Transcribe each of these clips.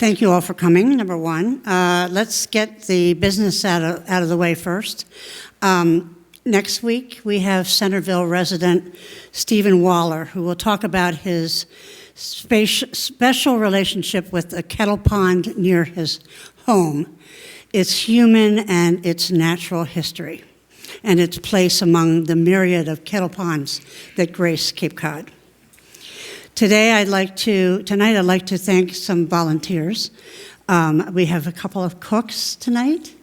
Thank you all for coming, number one. Let's get the business out of the way first. Next week, we have Centerville resident Stephen Waller, who will talk about his special relationship with a kettle pond near his home, its human and its natural history, and its place among the myriad of kettle ponds that grace Cape Cod. Tonight I'd like to thank some volunteers. We have a couple of cooks tonight,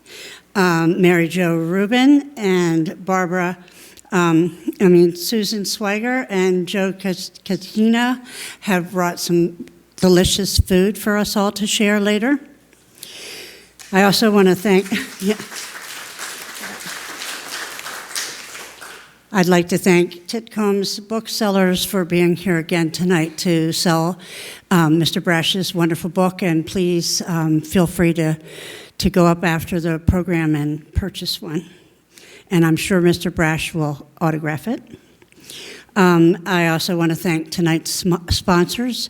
Mary Jo Rubin and Susan Swiger and Joe Katina have brought some delicious food for us all to share later. I also want to thank, I'd like to thank Titcomb's booksellers for being here again tonight to sell Mr. Brash's wonderful book, and please feel free to go up after the program and purchase one. And I'm sure Mr. Brash will autograph it. I also want to thank tonight's sponsors,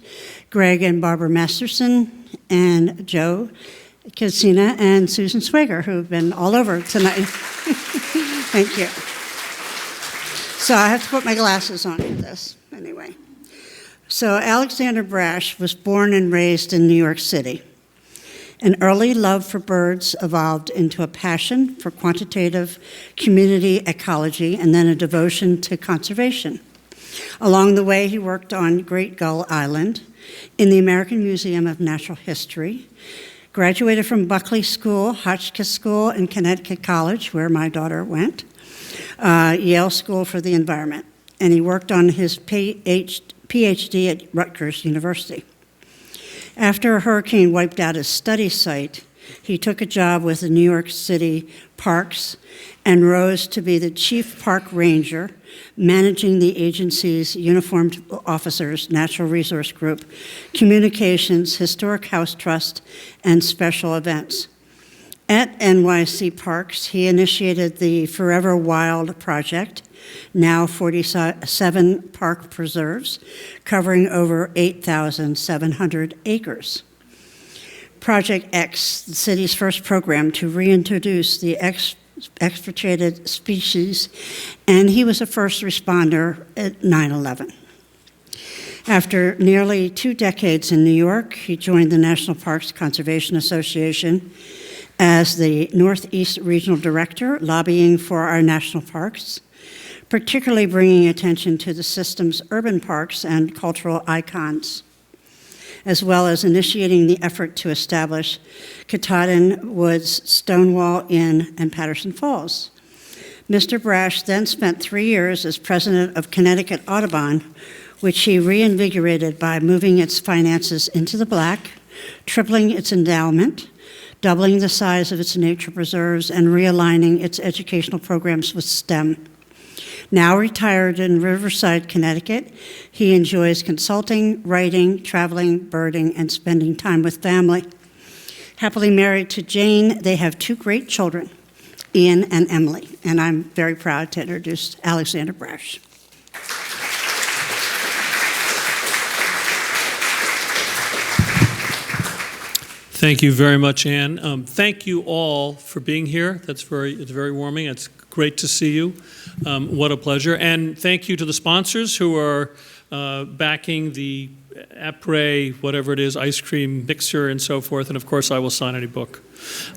Greg and Barbara Masterson, and Joe Casina and Susan Swager, who've been all over tonight. Thank you. So I have to put my glasses on for this, anyway. So Alexander Brash was born and raised in New York City. An early love for birds evolved into a passion for quantitative community ecology and then a devotion to conservation. Along the way, he worked on Great Gull Island, in the American Museum of Natural History, graduated from Buckley School, Hotchkiss School, and Connecticut College, where my daughter went, Yale School for the Environment, and he worked on his PhD at Rutgers University. After a hurricane wiped out his study site, he took a job with the New York City Parks and rose to be the chief park ranger, managing the agency's uniformed officers, natural resource group, communications, historic house trust, and special events. At NYC Parks, he initiated the Forever Wild project, now 47 park preserves, covering over 8,700 acres. Project X, the city's first program to reintroduce the expatriated species, and he was a first responder at 9/11. After nearly 2 decades in New York, he joined the National Parks Conservation Association as the Northeast Regional Director, lobbying for our national parks, particularly bringing attention to the system's urban parks and cultural icons, as well as initiating the effort to establish Katahdin Woods, Stonewall Inn, and Patterson Falls. Mr. Brash then spent 3 years as president of Connecticut Audubon, which he reinvigorated by moving its finances into the black, tripling its endowment, doubling the size of its nature preserves, and realigning its educational programs with STEM. Now retired in Riverside, Connecticut, he enjoys consulting, writing, traveling, birding, and spending time with family. Happily married to Jane, they have 2 great children, Ian and Emily, and I'm very proud to introduce Alexander Brash. Thank you very much, Anne. Thank you all for being here. It's very warming. It's great to see you. What a pleasure. And thank you to the sponsors who are backing the après, whatever it is, ice cream mixer and so forth. And of course, I will sign any book.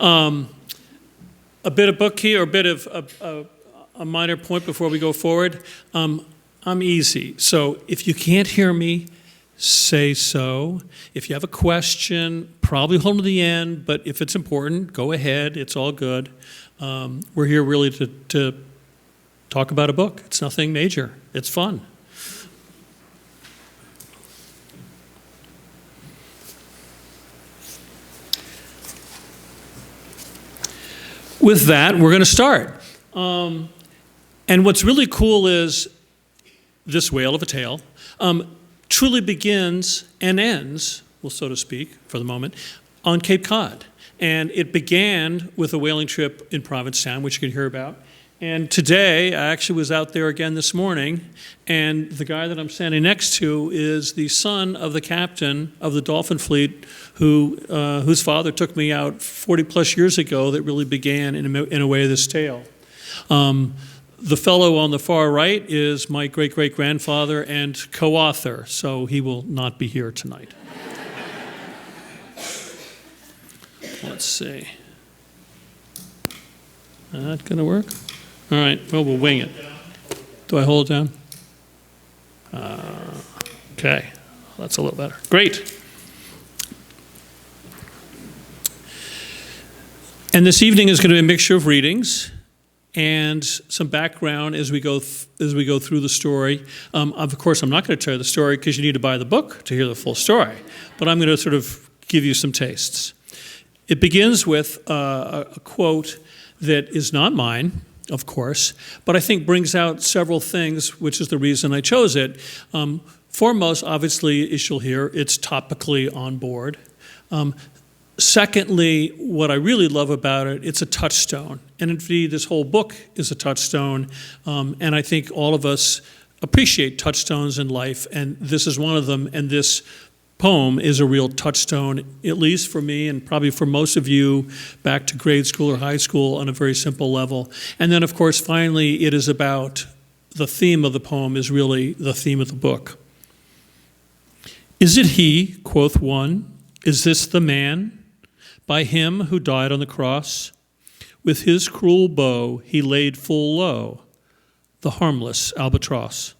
A bit of book here, or a bit of a minor point before we go forward. I'm easy. So if you can't hear me, say so. If you have a question, probably hold to the end, but if it's important, go ahead. It's all good. We're here really to talk about a book. It's nothing major. It's fun. With that, we're going to start. And what's really cool is this whale of a tale truly begins and ends, well, so to speak, for the moment, on Cape Cod. And it began with a whaling trip in Provincetown, which you can hear about, And today, I actually was out there again this morning, and the guy that I'm standing next to is the son of the captain of the Dolphin Fleet, whose father took me out 40-plus years ago that really began, in a way, this tale. The fellow on the far right is my great-great-grandfather and co-author, so he will not be here tonight. Let's see. That going to work? All right, well, we'll wing it. Do I hold it down? Okay, that's a little better. Great. And this evening is going to be a mixture of readings and some background as we go through the story. Of course, I'm not going to tell you the story because you need to buy the book to hear the full story, but I'm going to sort of give you some tastes. It begins with a quote that is not mine, of course, but I think brings out several things, which is the reason I chose it. Foremost, obviously, as you'll hear, it's topically on board. Secondly, what I really love about it, it's a touchstone. And indeed, this whole book is a touchstone. And I think all of us appreciate touchstones in life, and this is one of them. And this poem is a real touchstone, at least for me and probably for most of you, back to grade school or high school on a very simple level. And then, of course, finally, it is about the theme of the poem is really the theme of the book. Is it he, quoth one, is this the man? By him who died on the cross, with his cruel bow he laid full low the harmless albatross.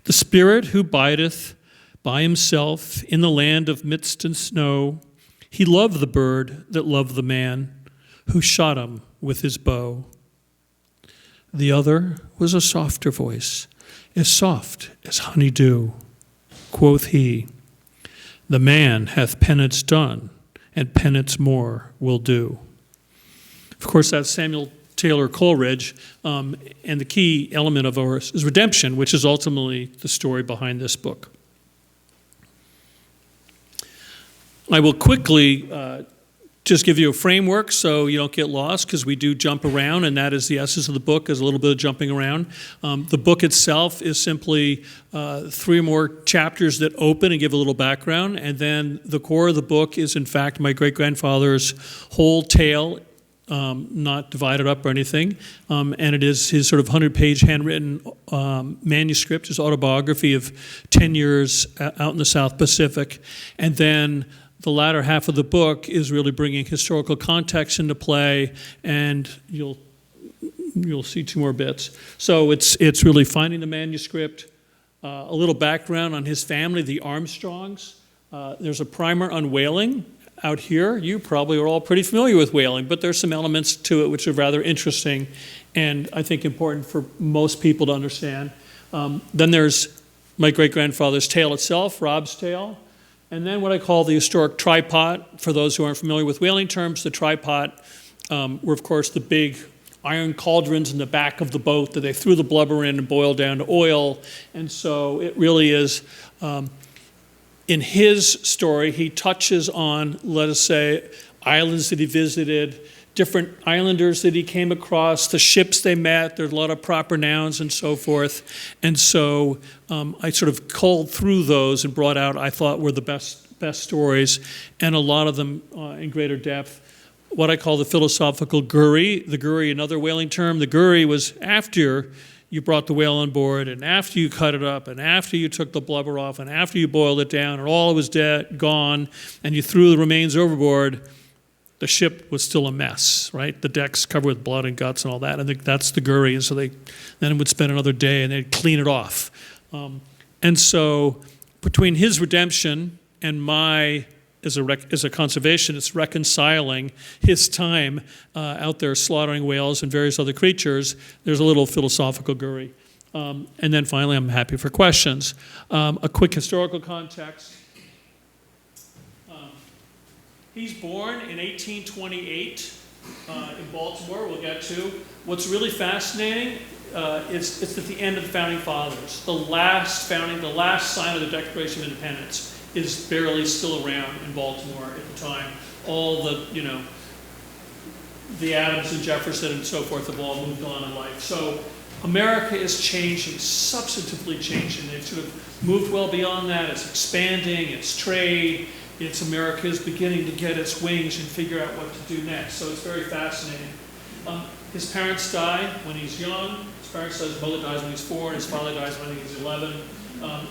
The spirit who bideth by himself in the land of mist and snow, he loved the bird that loved the man who shot him with his bow. The other was a softer voice, as soft as honey dew. Quoth he, the man hath penance done, and penance more will do. Of course, that's Samuel Taylor Coleridge, and the key element of ours is redemption, which is ultimately the story behind this book. I will quickly just give you a framework so you don't get lost, because we do jump around, and that is the essence of the book, is a little bit of jumping around. The book itself is simply 3 or more chapters that open and give a little background, and then the core of the book is, in fact, my great-grandfather's whole tale, not divided up or anything, and it is his sort of 100-page handwritten manuscript, his autobiography of 10 years out in the South Pacific, and then the latter half of the book is really bringing historical context into play, and you'll see 2 more bits. So it's really finding the manuscript, a little background on his family, the Armstrongs. There's a primer on whaling out here. You probably are all pretty familiar with whaling, but there's some elements to it which are rather interesting and I think important for most people to understand. Then there's my great-grandfather's tale itself, Rob's tale. And then what I call the historic tripod. For those who aren't familiar with whaling terms, the tripod were, of course, the big iron cauldrons in the back of the boat that they threw the blubber in and boiled down to oil. And so it really is, in his story, he touches on, let us say, islands that he visited, different islanders that he came across, the ships they met. There's a lot of proper nouns and so forth. And so I sort of culled through those and brought out, I thought, were the best stories, and a lot of them in greater depth. What I call the philosophical gurry. The gurry, another whaling term. The gurry was after you brought the whale on board, and after you cut it up, and after you took the blubber off, and after you boiled it down, and all was dead, gone, and you threw the remains overboard, the ship was still a mess, right? The deck's covered with blood and guts and all that. I think that's the gurry. And so then it would spend another day and they'd clean it off. And so between his redemption and my, as a conservationist, reconciling his time out there slaughtering whales and various other creatures, there's a little philosophical gurry. And then finally, I'm happy for questions. A quick historical context. He's born in 1828 in Baltimore, we'll get to. What's really fascinating is it's at the end of the Founding Fathers. The last sign of the Declaration of Independence is barely still around in Baltimore at the time. All the, the Adams and Jefferson and so forth have all moved on in life. So America is changing, substantively changing. They've sort of moved well beyond that. It's expanding, it's trade, it's America is beginning to get its wings and figure out what to do next. So it's very fascinating. His parents died when he's young. His parents died, his mother dies when he's 4, and his father dies when he's 11.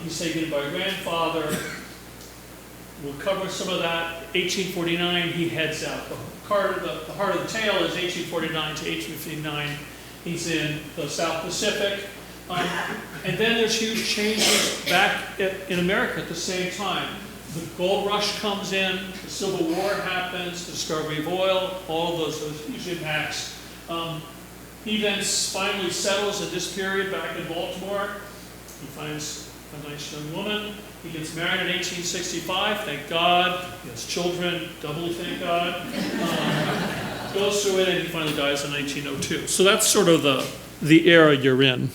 He's taken by a grandfather. We'll cover some of that. 1849, he heads out. The heart of the tale is 1849 to 1859. He's in the South Pacific. And then there's huge changes back in America at the same time. The gold rush comes in, the Civil War happens, the discovery of oil, all of those huge impacts. He then finally settles in this period back in Baltimore. He finds a nice young woman. He gets married in 1865, thank God. He has children, doubly thank God. Goes through it, and he finally dies in 1902. So that's sort of the era you're in.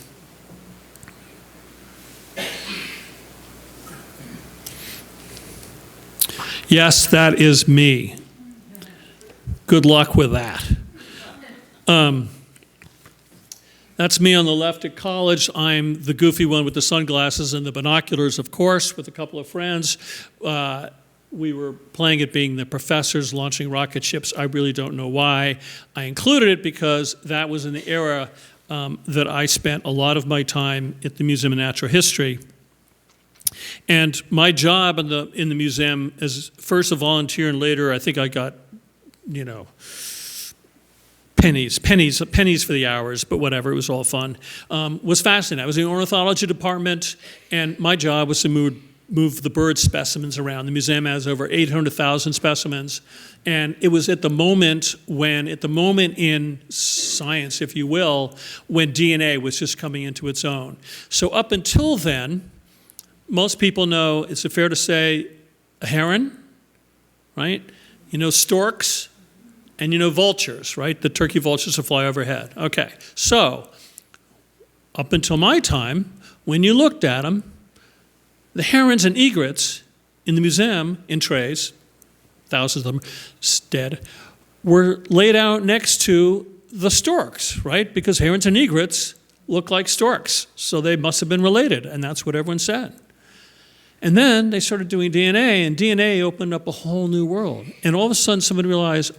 Yes, that is me. Good luck with that. That's me on the left at college. I'm the goofy one with the sunglasses and the binoculars, of course, with a couple of friends. We were playing at being the professors launching rocket ships. I really don't know why. I included it because that was in the era that I spent a lot of my time at the Museum of Natural History. And my job in the museum as first a volunteer and later I think I got, pennies for the hours, but whatever, it was all fun, was fascinating. I was in the ornithology department, and my job was to move the bird specimens around. The museum has over 800,000 specimens, and it was at the moment in science, if you will, when DNA was just coming into its own. So up until then, most people know, is it fair to say, a heron, right? Storks, and vultures, right? The turkey vultures that fly overhead. Okay, so up until my time, when you looked at them, the herons and egrets in the museum in trays, thousands of them dead, were laid out next to the storks, right? Because herons and egrets look like storks, so they must have been related, and that's what everyone said. And then they started doing DNA, and DNA opened up a whole new world. And all of a sudden, somebody realized,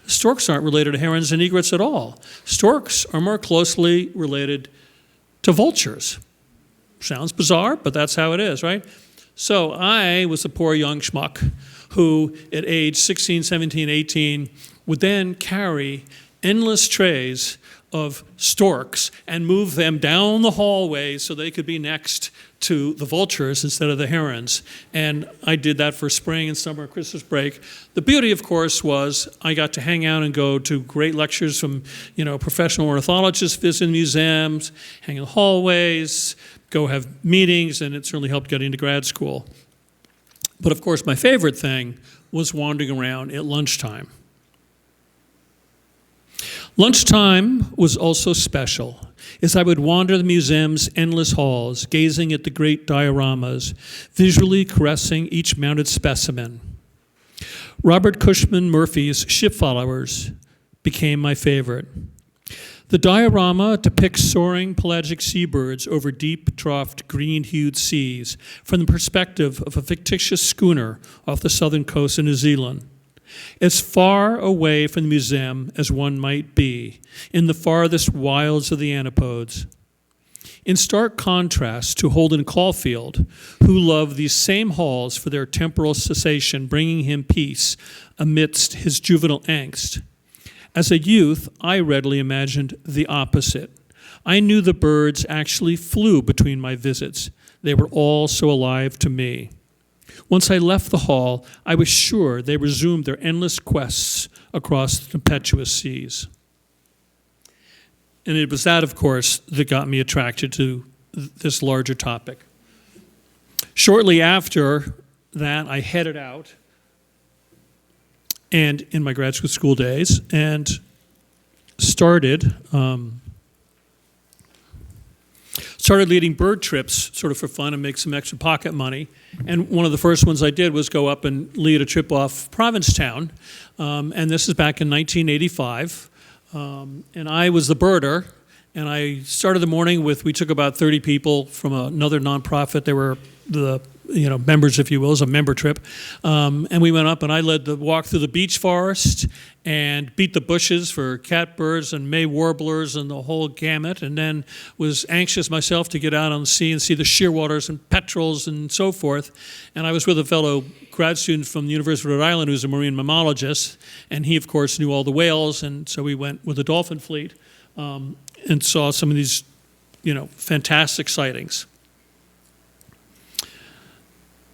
storks aren't related to herons and egrets at all. Storks are more closely related to vultures. Sounds bizarre, but that's how it is, right? So I was a poor young schmuck who, at age 16, 17, 18, would then carry endless trays of storks and move them down the hallway so they could be next to the vultures instead of the herons. And I did that for spring and summer, Christmas break. The beauty, of course, was I got to hang out and go to great lectures from, professional ornithologists, visit museums, hang in the hallways, go have meetings, and it certainly helped getting into grad school. But of course, my favorite thing was wandering around at lunchtime. Lunchtime was also special, as I would wander the museum's endless halls, gazing at the great dioramas, visually caressing each mounted specimen. Robert Cushman Murphy's Ship Followers became my favorite. The diorama depicts soaring pelagic seabirds over deep-troughed, green-hued seas from the perspective of a fictitious schooner off the southern coast of New Zealand. As far away from the museum as one might be, in the farthest wilds of the antipodes. In stark contrast to Holden Caulfield, who loved these same halls for their temporal cessation, bringing him peace amidst his juvenile angst. As a youth, I readily imagined the opposite. I knew the birds actually flew between my visits. They were all so alive to me. Once I left the hall, I was sure they resumed their endless quests across the tempestuous seas. And it was that, of course, that got me attracted to this larger topic. Shortly after that, I headed out and in my graduate school days started leading bird trips sort of for fun and make some extra pocket money. And one of the first ones I did was go up and lead a trip off Provincetown. And this is back in 1985. And I was the birder. And I started the morning we took about 30 people from another nonprofit. They were the members, if you will. It was a member trip. And we went up and I led the walk through the beech forest and beat the bushes for catbirds and May warblers and the whole gamut, and then was anxious myself to get out on the sea and see the shearwaters and petrels and so forth. And I was with a fellow grad student from the University of Rhode Island who's a marine mammalogist, and he, of course, knew all the whales, and so we went with the dolphin fleet and saw some of these, fantastic sightings.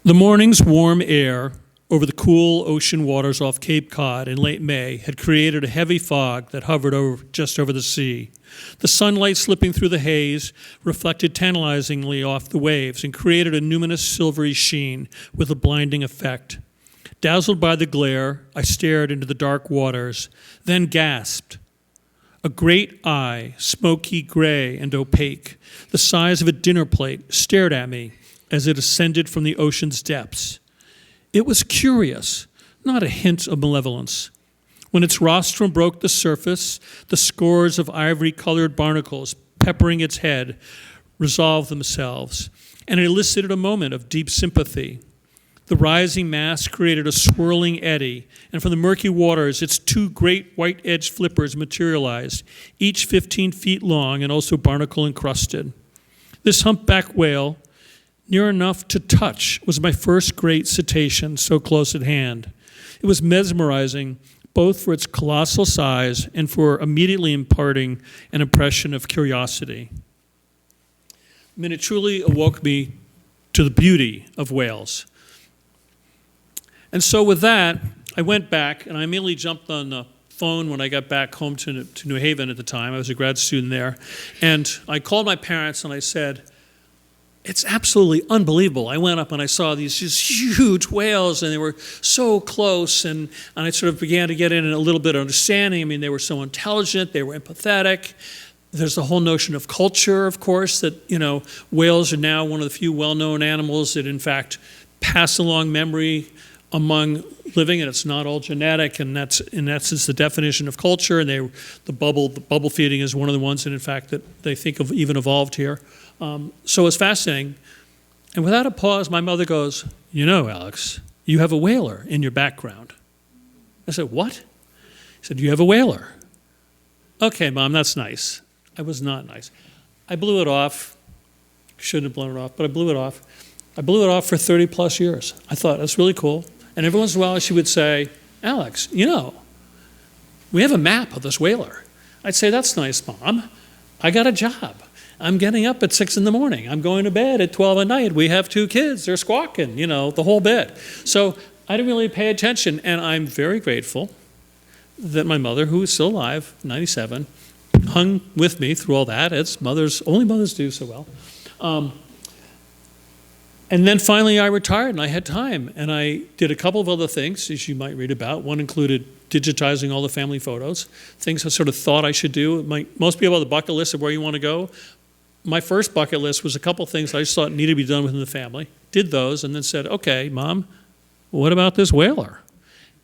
The morning's warm air over the cool ocean waters off Cape Cod in late May had created a heavy fog that hovered just over the sea. The sunlight slipping through the haze reflected tantalizingly off the waves and created a numinous silvery sheen with a blinding effect. Dazzled by the glare, I stared into the dark waters, then gasped. A great eye, smoky gray and opaque, the size of a dinner plate, stared at me as it ascended from the ocean's depths. It was curious, not a hint of malevolence. When its rostrum broke the surface, the scores of ivory-colored barnacles peppering its head resolved themselves, and it elicited a moment of deep sympathy. The rising mass created a swirling eddy, and from the murky waters, its two great white-edged flippers materialized, each 15 feet long and also barnacle-encrusted. This humpback whale, near enough to touch, was my first great cetacean so close at hand. It was mesmerizing, both for its colossal size and for immediately imparting an impression of curiosity. I mean, it truly awoke me to the beauty of whales. And so with that, I went back, and I immediately jumped on the phone when I got back home to New Haven at the time. I was a grad student there. And I called my parents, and I said, it's absolutely unbelievable. I went up and I saw these just huge whales, and they were so close, and I sort of began to get in a little bit of understanding. I mean, they were so intelligent, they were empathetic. There's the whole notion of culture, of course, that, whales are now one of the few well-known animals that, in fact, pass along memory among living, and it's not all genetic, and that's, in essence, the definition of culture, and the bubble feeding is one of the ones that, in fact, that they think of even evolved here. So it's fascinating. And without a pause, my mother goes, Alex, you have a whaler in your background. I said, what? She said, you have a whaler. Okay, Mom, that's nice. I was not nice. I blew it off. Shouldn't have blown it off, but I blew it off. I blew it off for 30 plus years. I thought, that's really cool. And every once in a while she would say, Alex, we have a map of this whaler. I'd say, that's nice, Mom. I got a job. I'm getting up at 6 in the morning. I'm going to bed at 12 at night. We have 2 kids. They're squawking, the whole bit. So I didn't really pay attention, and I'm very grateful that my mother, who is still alive, 97, hung with me through all that, as only mothers do so well. And then finally I retired, and I had time, and I did a couple of other things, as you might read about. One included digitizing all the family photos, things I sort of thought I should do. Most people have the bucket list of where you want to go. My first bucket list was a couple things I just thought needed to be done within the family. Did those, and then said, okay, Mom, what about this whaler?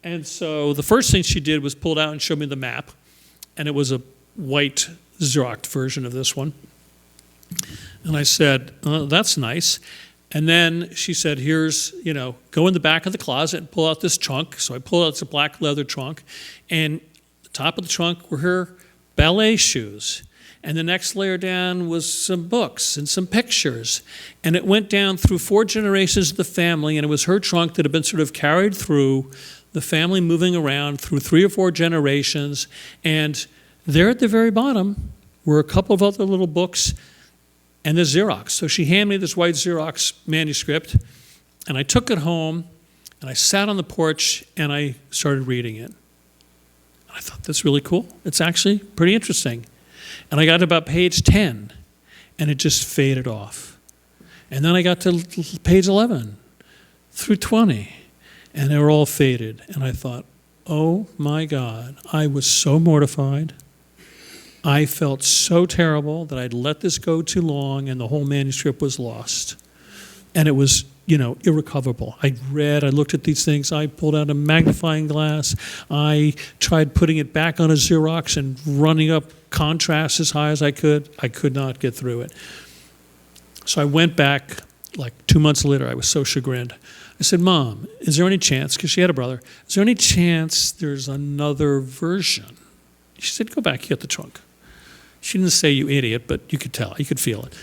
And so the first thing she did was pulled out and showed me the map, and it was a white Xerox version of this one. And I said, that's nice. And then she said, here's, go in the back of the closet and pull out this trunk. So I pulled out this black leather trunk, and the top of the trunk were her ballet shoes. And the next layer down was some books and some pictures. And it went down through 4 generations of the family, and it was her trunk that had been sort of carried through the family, moving around through 3 or 4 generations. And there at the very bottom were a couple of other little books and the Xerox. So she handed me this white Xerox manuscript, and I took it home, and I sat on the porch, and I started reading it. And I thought, that's really cool. It's actually pretty interesting. And I got to about page 10, and it just faded off. And then I got to page 11 through 20, and they were all faded. And I thought, oh my God, I was so mortified. I felt so terrible that I'd let this go too long and the whole manuscript was lost. And it was, irrecoverable. I looked at these things, I pulled out a magnifying glass, I tried putting it back on a Xerox and running up contrast as high as I could. I could not get through it. So I went back, like 2 months later, I was so chagrined. I said, Mom, is there any chance, because she had a brother, is there any chance there's another version? She said, go back, get the trunk. She didn't say, you idiot, but you could tell, you could feel it.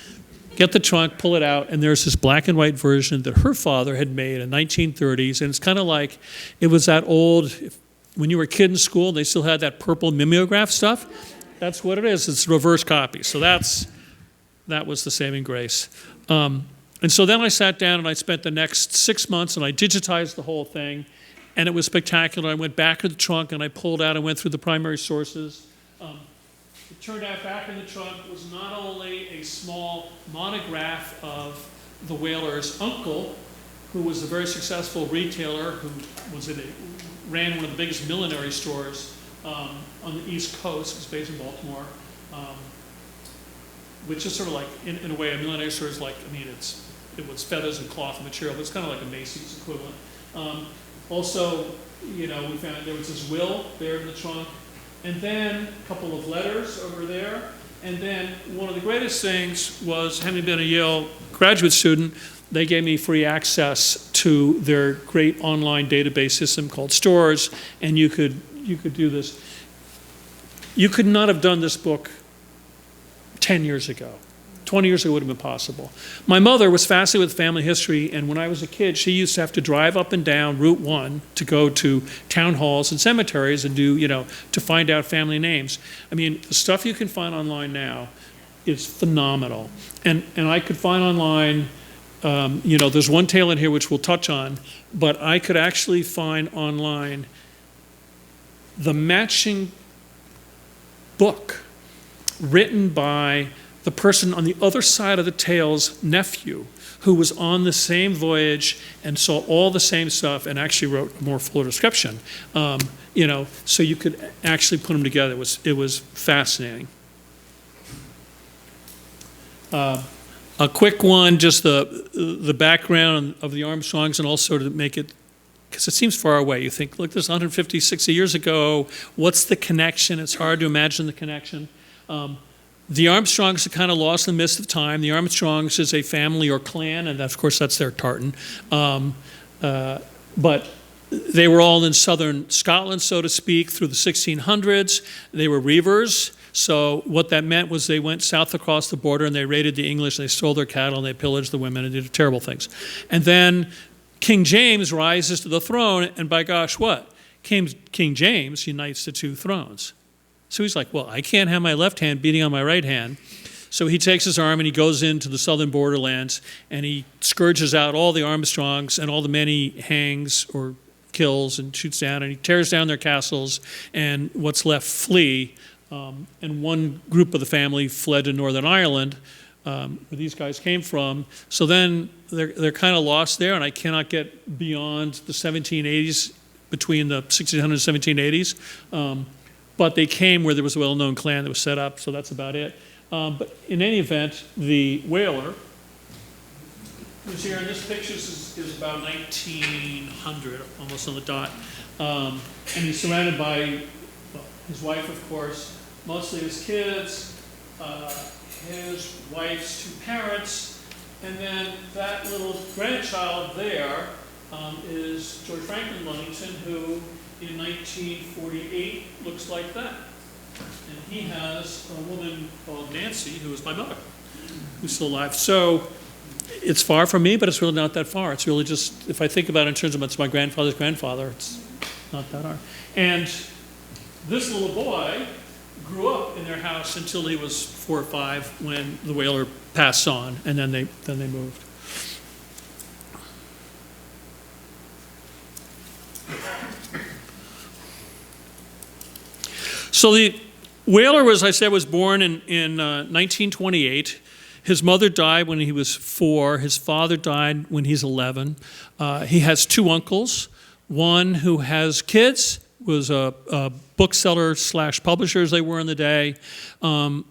Get the trunk, pull it out, and there's this black and white version that her father had made in 1930s, and it's kind of like, it was that old, when you were a kid in school, they still had that purple mimeograph stuff. That's what it is, it's a reverse copy. So that was the saving grace. And so then I sat down and I spent the next 6 months and I digitized the whole thing, and it was spectacular. I went back to the trunk and I pulled out and went through the primary sources. It turned out back in the trunk was not only a small monograph of the whaler's uncle, who was a very successful retailer who ran one of the biggest millinery stores on the East Coast. It was based in Baltimore, which is sort of like, in a way, a millinery store is like, it was feathers and cloth and material, but it's kind of like a Macy's equivalent. Also, we found there was this will there in the trunk, and then a couple of letters over there, and then one of the greatest things was, having been a Yale graduate student, they gave me free access to their great online database system called Stores, and you could do this. You could not have done this book 10 years ago. 20 years ago would have been possible. My mother was fascinated with family history, and when I was a kid, she used to have to drive up and down Route 1 to go to town halls and cemeteries and to find out family names. The stuff you can find online now is phenomenal. And I could find online, there's one tale in here which we'll touch on, but I could actually find online the matching book written by the person on the other side of the tale's nephew, who was on the same voyage and saw all the same stuff and actually wrote a more fuller description. So you could actually put them together. It was fascinating. A quick one, just the background of the Armstrongs, and also to make it, because it seems far away. You think, look, this is 150, 60 years ago. What's the connection? It's hard to imagine the connection. The Armstrongs are kind of lost in the midst of time. The Armstrongs is a family or clan, and of course that's their tartan. But they were all in southern Scotland, so to speak, through the 1600s. They were reavers. So what that meant was they went south across the border and they raided the English, and they stole their cattle, and they pillaged the women and did terrible things. And then King James rises to the throne, and by gosh, what? King James unites the two thrones. So he's like, well, I can't have my left hand beating on my right hand. So he takes his arm and he goes into the southern borderlands and he scourges out all the Armstrongs and all the men he hangs or kills and shoots down, and he tears down their castles, and what's left flee. And one group of the family fled to Northern Ireland, where these guys came from. So then they're kind of lost there, and I cannot get beyond the 1780s, between the 1600s and 1780s. But they came where there was a well-known clan that was set up, so that's about it. But in any event, the whaler, who's here in this picture, is about 1900, almost on the dot. And he's surrounded by his wife, of course, mostly his kids, his wife's two parents, and then that little grandchild there is George Franklin Lunnington, who in 1948 looks like that. And he has a woman called Nancy, who is my mother, who's still alive. So it's far from me, but it's really not that far. It's really just, if I think about it in terms of it's my grandfather's grandfather, it's not that hard. And this little boy grew up in their house until he was 4 or 5 when the whaler passed on, and then they moved. So the whaler, as I said, was born in 1928. His mother died when he was 4. His father died when he's 11. He has 2 uncles, one who has kids, was a bookseller slash publisher, as they were in the day.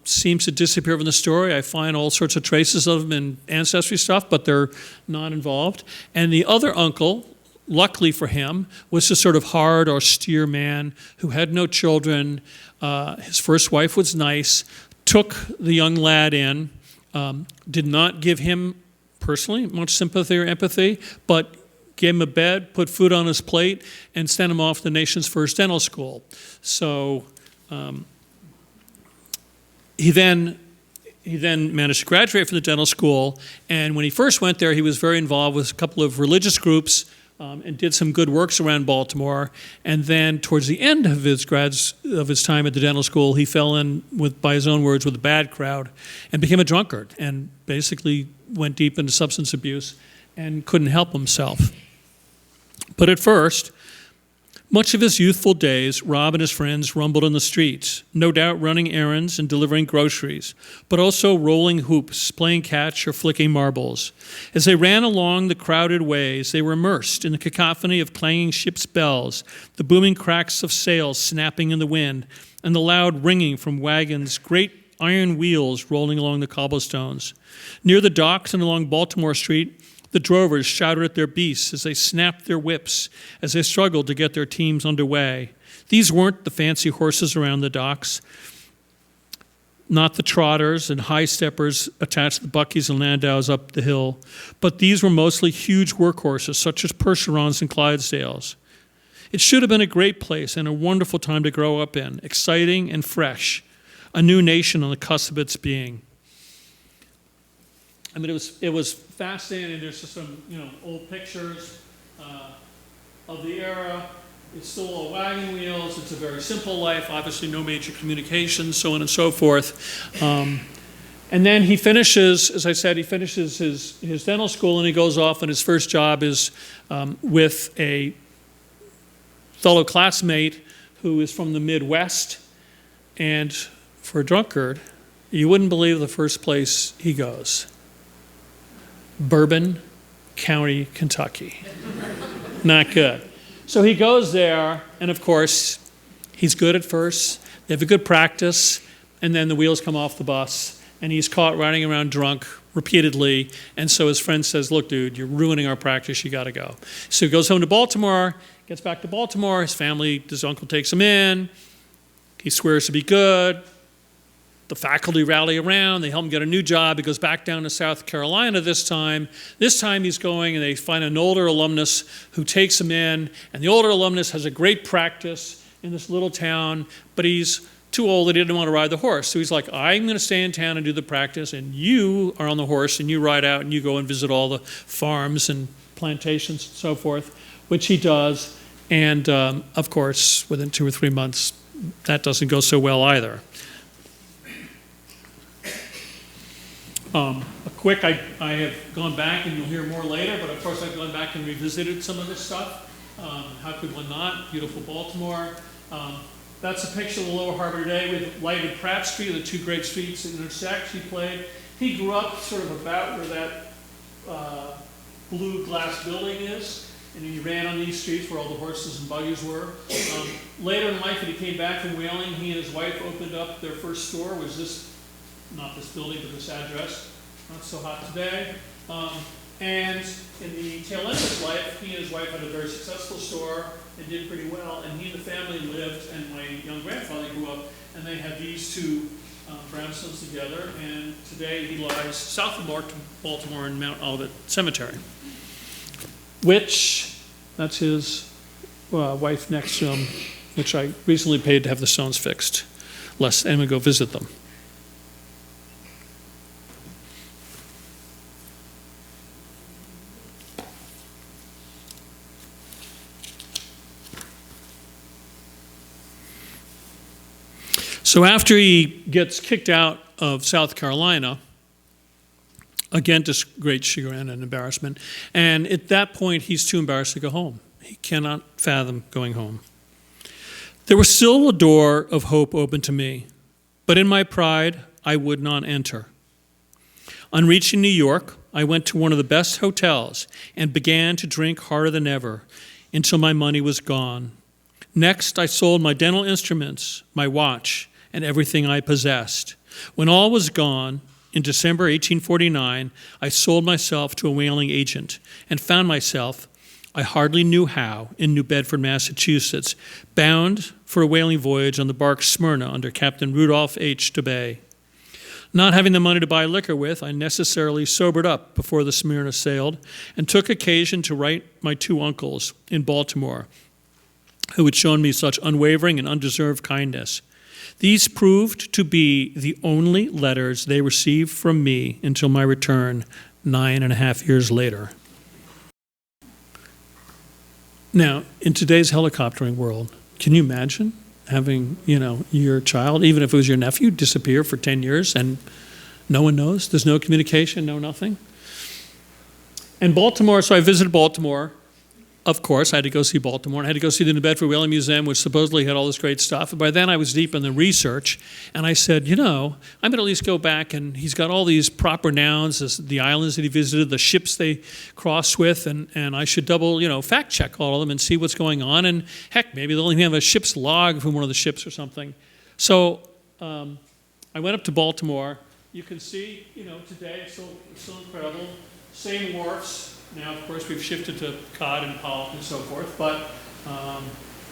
Seems to disappear from the story. I find all sorts of traces of him in ancestry stuff, but they're not involved. And the other uncle, luckily for him, was a sort of hard, austere man who had no children. His first wife was nice, took the young lad in, did not give him personally much sympathy or empathy, but gave him a bed, put food on his plate, and sent him off to the nation's first dental school. So he then managed to graduate from the dental school, and when he first went there, he was very involved with a couple of religious groups and did some good works around Baltimore. And then towards the end of his time at the dental school, he fell in with, by his own words, with a bad crowd and became a drunkard and basically went deep into substance abuse and couldn't help himself. But at first, much of his youthful days, Rob and his friends rumbled in the streets, no doubt running errands and delivering groceries, but also rolling hoops, playing catch, or flicking marbles. As they ran along the crowded ways, they were immersed in the cacophony of clanging ship's bells, the booming cracks of sails snapping in the wind, and the loud ringing from wagons, great iron wheels rolling along the cobblestones. Near the docks and along Baltimore Street, the drovers shouted at their beasts as they snapped their whips, as they struggled to get their teams underway. These weren't the fancy horses around the docks, not the trotters and high steppers attached to the buckies and landaus up the hill, but these were mostly huge workhorses, such as Percherons and Clydesdales. It should have been a great place and a wonderful time to grow up in, exciting and fresh, a new nation on the cusp of its being. I mean, it was fascinating. There's just some, old pictures of the era. It's still all wagon wheels. It's a very simple life. Obviously, no major communications, so on and so forth. And then he finishes, as I said, his dental school, and he goes off, and his first job is with a fellow classmate who is from the Midwest. And for a drunkard, you wouldn't believe the first place he goes. Bourbon County, Kentucky. Not good. So he goes there, and of course, he's good at first. They have a good practice, and then the wheels come off the bus, and he's caught riding around drunk repeatedly. And so his friend says, "Look, dude, you're ruining our practice. You got to go." So he goes home to Baltimore, gets back to Baltimore. His uncle takes him in. He swears to be good. The faculty rally around. They help him get a new job. He goes back down to South Carolina this time. This time he's going, and they find an older alumnus who takes him in. And the older alumnus has a great practice in this little town, but he's too old and he didn't want to ride the horse. So he's like, "I'm going to stay in town and do the practice, and you are on the horse, and you ride out, and you go and visit all the farms and plantations and so forth," which he does. And, of course, within 2 or 3 months, that doesn't go so well either. I have gone back, and you'll hear more later, but of course I've gone back and revisited some of this stuff. How could one not? Beautiful Baltimore. That's a picture of the Lower Harbor today with lighted Pratt Street, the two great streets that intersect. He grew up sort of about where that blue glass building is, and he ran on these streets where all the horses and buggies were. Later in life, when he came back from whaling, he and his wife opened up their first store, was this, not this building, but this address. Not so hot today. And in the tail end of his life, he and his wife had a very successful store and did pretty well. And he and the family lived, and my young grandfather grew up, and they had these two brownstones together. And today he lies south of Baltimore in Mount Olivet Cemetery, which, that's his wife next to him, which I recently paid to have the stones fixed, lest anyone go visit them. So after he gets kicked out of South Carolina, again to great chagrin and embarrassment, and at that point he's too embarrassed to go home. He cannot fathom going home. There was still a door of hope open to me, but in my pride I would not enter. On reaching New York, I went to one of the best hotels and began to drink harder than ever until my money was gone. Next, I sold my dental instruments, my watch, and everything I possessed. When all was gone, in December 1849, I sold myself to a whaling agent and found myself, I hardly knew how, in New Bedford, Massachusetts, bound for a whaling voyage on the bark Smyrna under Captain Rudolph H. DeBay. Not having the money to buy liquor with, I necessarily sobered up before the Smyrna sailed and took occasion to write my two uncles in Baltimore, who had shown me such unwavering and undeserved kindness. These proved to be the only letters they received from me until my return 9.5 years later. Now, in today's helicoptering world, can you imagine having, your child, even if it was your nephew, disappear for 10 years and no one knows? There's no communication, no nothing. And Baltimore, so I visited Baltimore. Of course, I had to go see Baltimore, and I had to go see the New Bedford Whaling Museum, which supposedly had all this great stuff. And by then, I was deep in the research, and I said, I'm going to at least go back, and he's got all these proper nouns, the islands that he visited, the ships they crossed with, and I should double, fact-check all of them and see what's going on. And heck, maybe they'll even have a ship's log from one of the ships or something. So I went up to Baltimore. You can see, today it's still incredible. Same wharfs. Now, of course, we've shifted to cod and pollock and so forth, but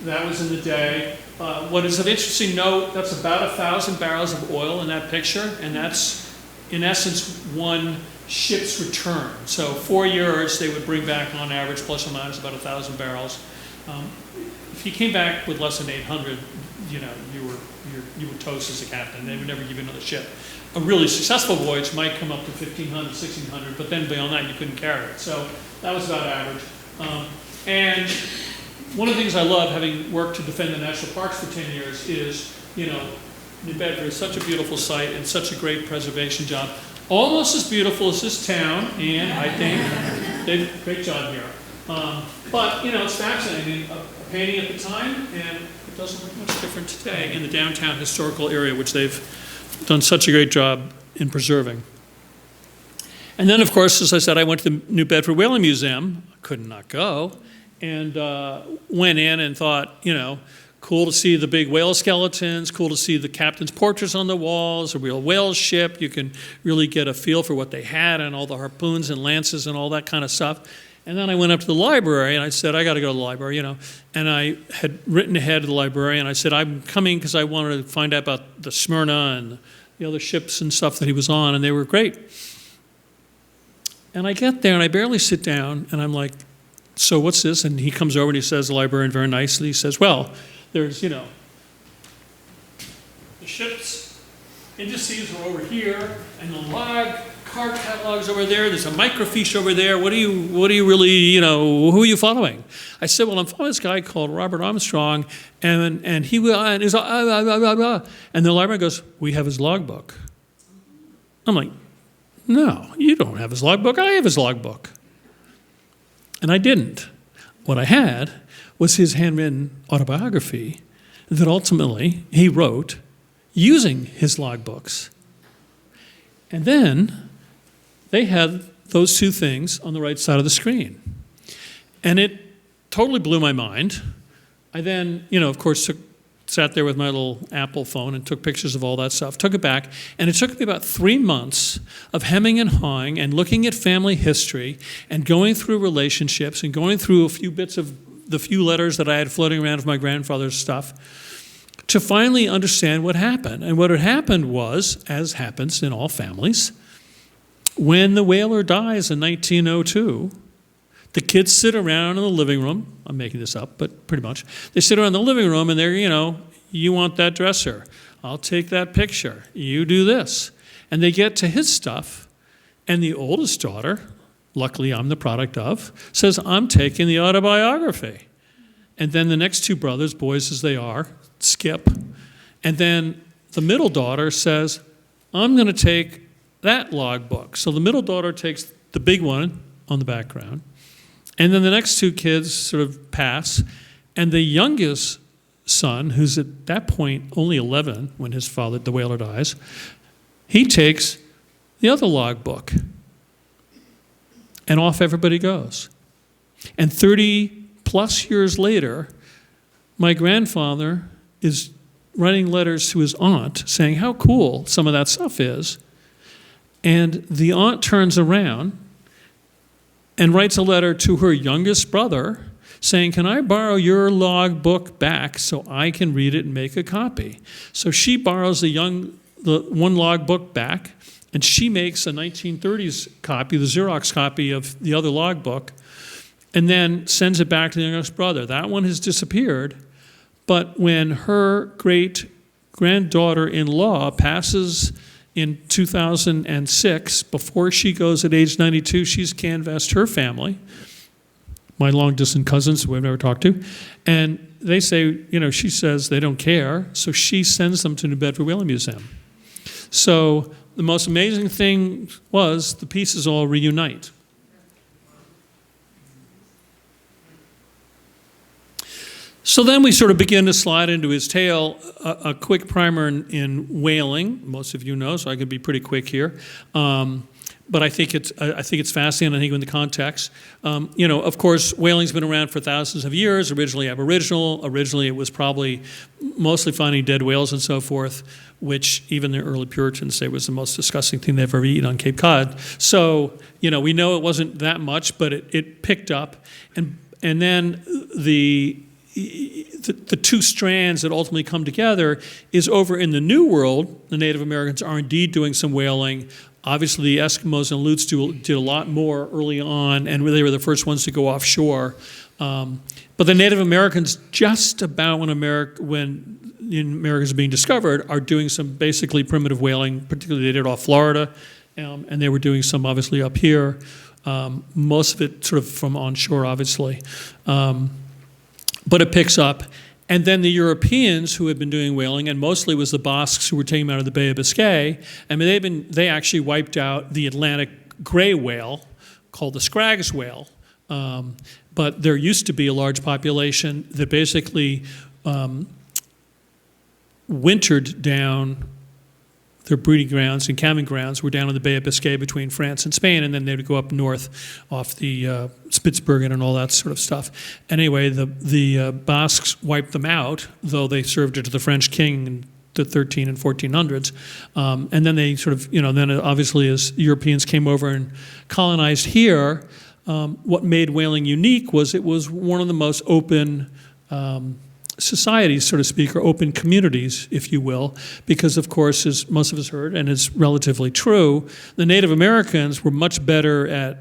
that was in the day. What is of interesting note, that's about 1,000 barrels of oil in that picture, and that's, in essence, one ship's return. So 4 years, they would bring back, on average, plus or minus about 1,000 barrels. If you came back with less than 800, you were toast as a captain. They would never give you another ship. A really successful voyage might come up to 1,500, 1,600, but then beyond that, you couldn't carry it. So that was about average. And one of the things I love, having worked to defend the national parks for 10 years, is, New Bedford is such a beautiful site and such a great preservation job. Almost as beautiful as this town, and I think they did a great job here. But, it's fascinating. A painting at the time, and it doesn't look much different today in the downtown historical area, which they've done such a great job in preserving. And then, of course, as I said, I went to the New Bedford Whaling Museum. I could not go. And went in and thought, cool to see the big whale skeletons, cool to see the captain's portraits on the walls, a real whale ship. You can really get a feel for what they had and all the harpoons and lances and all that kind of stuff. And then I went up to the library, and I said, I got to go to the library, And I had written ahead to the librarian. I said, I'm coming because I wanted to find out about the Smyrna and the other ships and stuff that he was on, and they were great. And I get there, and I barely sit down, and I'm like, so what's this? And he comes over, and he says, the librarian very nicely, he says, well, there's, the ship's indices are over here, and the log card catalogs over there. There's a microfiche over there. What do you really, who are you following? I said, well, I'm following this guy called Robert Armstrong, and he and is and the librarian goes, we have his logbook. I'm like, no, you don't have his logbook. I have his logbook. And I didn't. What I had was his handwritten autobiography that ultimately he wrote using his logbooks. And then they had those two things on the right side of the screen. And it totally blew my mind. I then, of course, sat there with my little Apple phone and took pictures of all that stuff, took it back, and it took me about 3 months of hemming and hawing and looking at family history and going through relationships and going through a few bits of the few letters that I had floating around of my grandfather's stuff to finally understand what happened. And what had happened was, as happens in all families, when the whaler dies in 1902, the kids sit around in the living room. I'm making this up, but pretty much. They sit around in the living room and they're, you want that dresser. I'll take that picture. You do this. And they get to his stuff, and the oldest daughter, luckily I'm the product of, says, I'm taking the autobiography. And then the next two brothers, boys as they are, skip. And then the middle daughter says, I'm going to take that logbook. So the middle daughter takes the big one on the background. And then the next two kids sort of pass. And the youngest son, who's at that point only 11 when his father, the whaler, dies, he takes the other logbook. And off everybody goes. And 30 plus years later, my grandfather is writing letters to his aunt saying how cool some of that stuff is. And the aunt turns around and writes a letter to her youngest brother saying, can I borrow your log book back so I can read it and make a copy? So she borrows the one log book back, and she makes a 1930s copy, the Xerox copy of the other log book, and then sends it back to the youngest brother. That one has disappeared, but when her great-granddaughter-in-law passes in 2006, before she goes at age 92, she's canvassed her family, my long-distance cousins who I've never talked to, and they say, she says they don't care, so she sends them to New Bedford Whaling Museum. So the most amazing thing was the pieces all reunite. So then we sort of begin to slide into his tale, a quick primer in whaling. Most of you know, so I can be pretty quick here. But I think it's fascinating. I think in the context, of course, whaling's been around for thousands of years. Originally Aboriginal. Originally, it was probably mostly finding dead whales and so forth, which even the early Puritans say was the most disgusting thing they've ever eaten on Cape Cod. So we know it wasn't that much, but it picked up, and then the two strands that ultimately come together is over in the New World. The Native Americans are indeed doing some whaling. Obviously, the Eskimos and Aleuts did a lot more early on, and they were the first ones to go offshore. But the Native Americans, just about when America is being discovered, are doing some basically primitive whaling. Particularly, they did off Florida, and they were doing some obviously up here. Most of it sort of from onshore, obviously. But it picks up. And then the Europeans who had been doing whaling, and mostly was the Basques who were taking them out of the Bay of Biscay, they actually wiped out the Atlantic gray whale, called the Scraggs whale. But there used to be a large population that basically wintered down. Their breeding grounds and calving grounds were down in the Bay of Biscay between France and Spain, and then they would go up north off the Spitsbergen and all that sort of stuff. Anyway, the Basques wiped them out, though they served it to the French king in the 13 and 1400s. And then they sort of, then obviously as Europeans came over and colonized here, what made whaling unique was it was one of the most open societies, so to speak, or open communities, if you will, because, of course, as most of us heard, and it's relatively true, the Native Americans were much better at,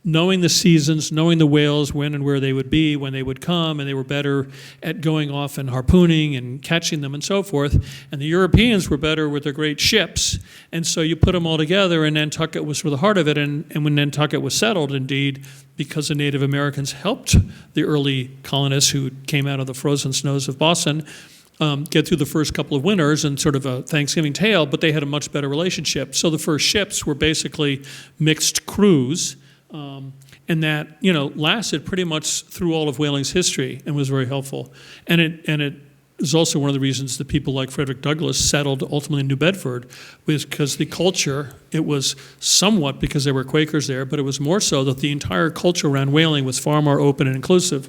knowing the seasons, knowing the whales, when and where they would be, when they would come, and they were better at going off and harpooning and catching them and so forth. And the Europeans were better with their great ships. And so you put them all together, and Nantucket was for the heart of it. And when Nantucket was settled, indeed, because the Native Americans helped the early colonists who came out of the frozen snows of Boston get through the first couple of winters and sort of a Thanksgiving tale, but they had a much better relationship. So the first ships were basically mixed crews, and that lasted pretty much through all of whaling's history and was very helpful. And it is also one of the reasons that people like Frederick Douglass settled ultimately in New Bedford, was because the culture, it was somewhat because there were Quakers there, but it was more so that the entire culture around whaling was far more open and inclusive.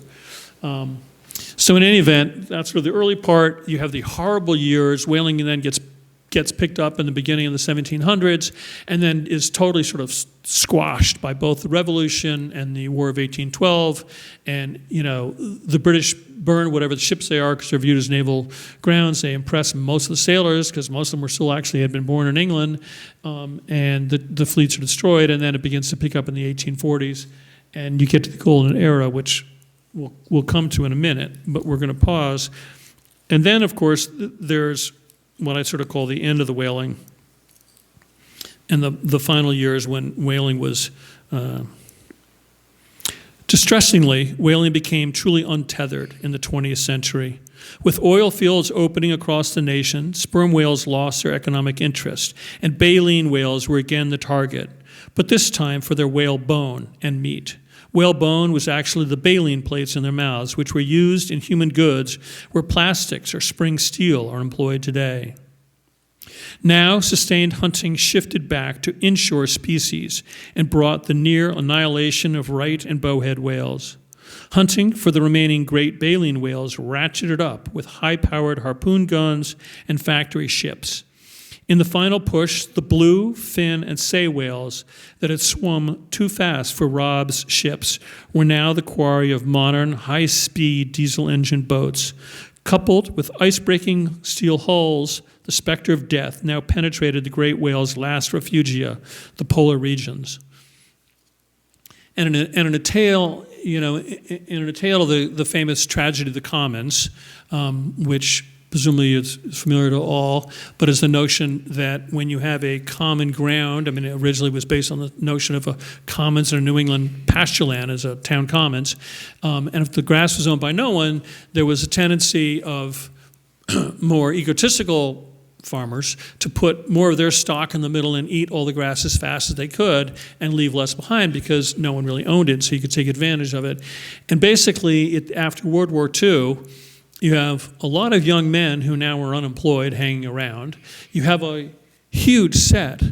So in any event, that's sort of the early part. You have the horrible years. Whaling then gets picked up in the beginning of the 1700s, and then is totally sort of squashed by both the Revolution and the War of 1812. And the British burn whatever the ships they are because they're viewed as naval grounds. They impress most of the sailors because most of them were still actually had been born in England, and the fleets are destroyed. And then it begins to pick up in the 1840s, and you get to the Golden Era, which we'll come to in a minute, but we're going to pause. And then, of course, there's what I sort of call the end of the whaling, and the final years when whaling was, distressingly, whaling became truly untethered in the 20th century. With oil fields opening across the nation, sperm whales lost their economic interest, and baleen whales were again the target, but this time for their whale bone and meat. Whale bone was actually the baleen plates in their mouths, which were used in human goods where plastics or spring steel are employed today. Now, sustained hunting shifted back to inshore species and brought the near annihilation of right and bowhead whales. Hunting for the remaining great baleen whales ratcheted up with high-powered harpoon guns and factory ships. In the final push, the blue, fin, and sei whales that had swum too fast for Rob's ships were now the quarry of modern, high-speed diesel-engine boats. Coupled with ice-breaking steel hulls, the specter of death now penetrated the great whale's last refugia, the polar regions. And in a tale, the famous tragedy of the commons, which presumably is familiar to all, but is the notion that when you have a common ground, I mean, it originally was based on the notion of a commons in a New England pasture land as a town commons, and if the grass was owned by no one, there was a tendency of more egotistical farmers to put more of their stock in the middle and eat all the grass as fast as they could and leave less behind because no one really owned it, so you could take advantage of it. And basically, after World War II, you have a lot of young men who now are unemployed hanging around. You have a huge set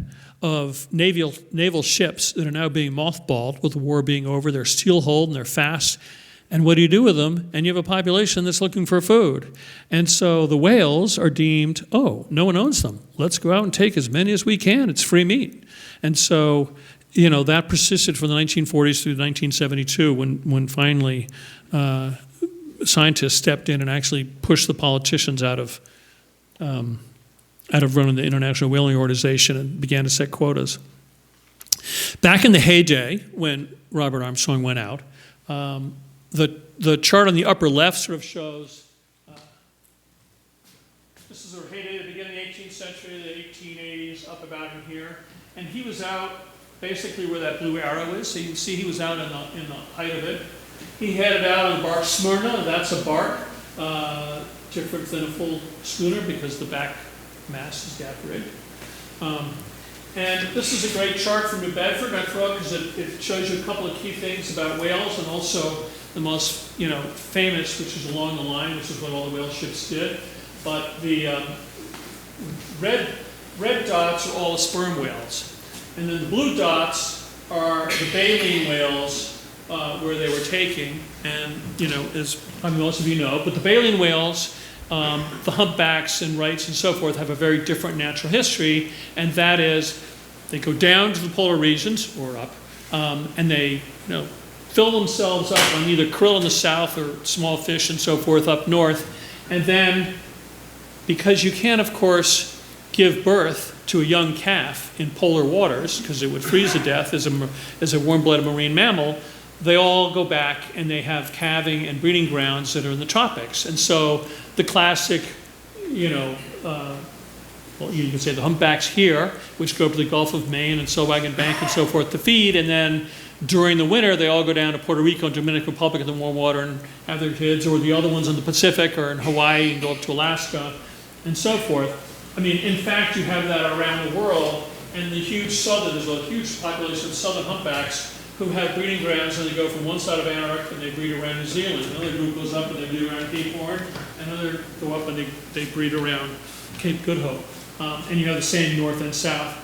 of naval ships that are now being mothballed with the war being over. They're steel-hulled and they're fast. And what do you do with them? And you have a population that's looking for food. And so the whales are deemed, oh, no one owns them. Let's go out and take as many as we can. It's free meat. And so, that persisted from the 1940s through 1972 when finally scientists stepped in and actually pushed the politicians out of running the International Whaling Organization and began to set quotas. Back in the heyday, when Robert Armstrong went out, the chart on the upper left sort of shows, this is the heyday at the beginning of the 18th century, the 1880s, up about in here, and he was out basically where that blue arrow is, so you can see he was out in the height of it. He headed out on the bark Smyrna. That's a bark, different than a full schooner because the back mast is gap rigged. And this is a great chart from New Bedford I throw because it shows you a couple of key things about whales and also the most famous, which is along the line, which is what all the whale ships did. But the red dots are all the sperm whales, and then the blue dots are the baleen whales. Where they were taking, and as most of you know, but the baleen whales, the humpbacks and rights and so forth have a very different natural history, and that is they go down to the polar regions or up, and they fill themselves up on either krill in the south or small fish and so forth up north, and then because you can of course give birth to a young calf in polar waters because it would freeze to death as a warm-blooded marine mammal, they all go back and they have calving and breeding grounds that are in the tropics. And so the classic, you can say the humpbacks here, which go up to the Gulf of Maine and Sowagan Bank and so forth to feed, and then during the winter they all go down to Puerto Rico and Dominican Republic in the warm water and have their kids, or the other ones in the Pacific or in Hawaii and go up to Alaska and so forth. I mean, in fact, you have that around the world, and the there's a huge population of southern humpbacks who have breeding grounds, and they go from one side of Antarctica and they breed around New Zealand. Another group goes up and they breed around Cape Horn. Another go up and they breed around Cape Good Hope. And you have the same north and south.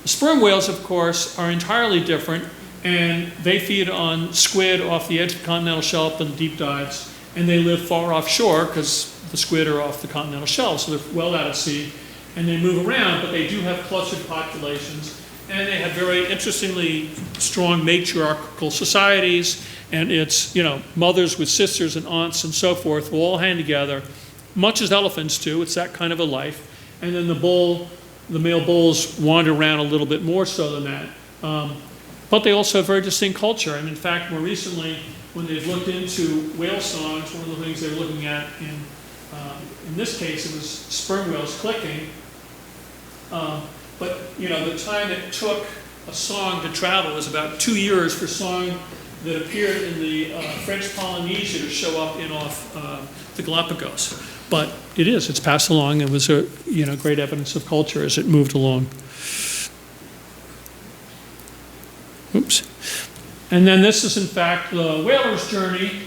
The sperm whales, of course, are entirely different, and they feed on squid off the edge of the continental shelf and deep dives, and they live far offshore because the squid are off the continental shelf, so they're well out at sea, and they move around, but they do have clustered populations. And they have very interestingly strong matriarchal societies, and it's, mothers with sisters and aunts and so forth will all hang together, much as elephants do. It's that kind of a life. And then the male bulls wander around a little bit more so than that. But they also have very distinct culture. And in fact, more recently, when they've looked into whale songs, one of the things they were looking at in this case, it was sperm whales clicking. But the time it took a song to travel was about 2 years for a song that appeared in the French Polynesia to show up off the Galapagos. But it's passed along. It was a great evidence of culture as it moved along. Oops. And then this is in fact the whaler's journey.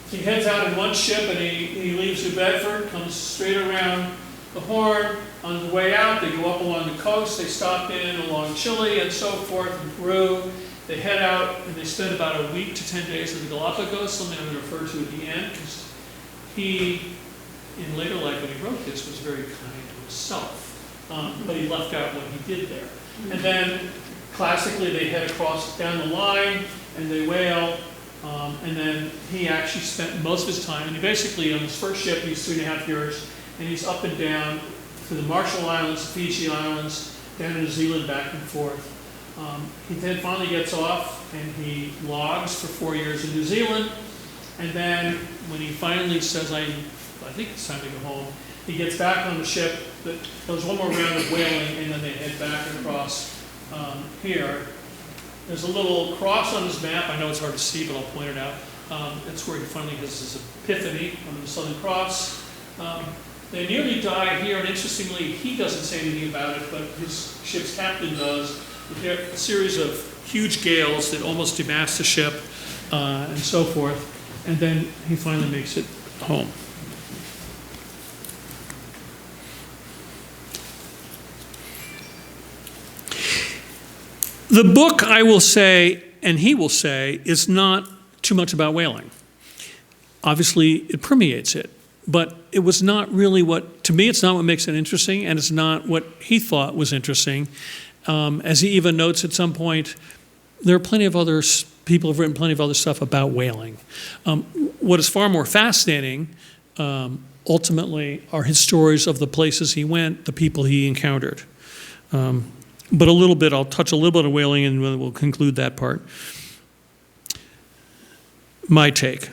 He heads out in one ship and he leaves New Bedford, comes straight around the Horn. On the way out, they go up along the coast, they stop in along Chile and so forth, and Peru. They head out and they spent about a week to 10 days in the Galapagos, something I'm going to refer to at the end, because he, in later life when he wrote this, was very kind to himself, but he left out what he did there. And then, classically, they head across down the line, and they whale, and then he actually spent most of his time, and he basically, on his first ship, he's 3.5 years, and he's up and down to the Marshall Islands, Fiji Islands, down to New Zealand, back and forth. He then finally gets off, and he logs for 4 years in New Zealand, and then when he finally says, I think it's time to go home, he gets back on the ship, that does one more round of whaling, and then they head back across here. There's a little cross on his map. I know it's hard to see, but I'll point it out. That's where he finally has his epiphany on the Southern Cross. They nearly die here, and interestingly, he doesn't say anything about it, but his ship's captain does. There are a series of huge gales that almost demast the ship, and so forth, and then he finally makes it home. The book, I will say, and he will say, is not too much about whaling. Obviously, it permeates it, but it was not really what, to me, it's not what makes it interesting, and it's not what he thought was interesting. As he even notes at some point, there are plenty of other people have written plenty of other stuff about whaling. What is far more fascinating, ultimately, are his stories of the places he went, the people he encountered. But a little bit, I'll touch a little bit of whaling and we'll conclude that part. My take.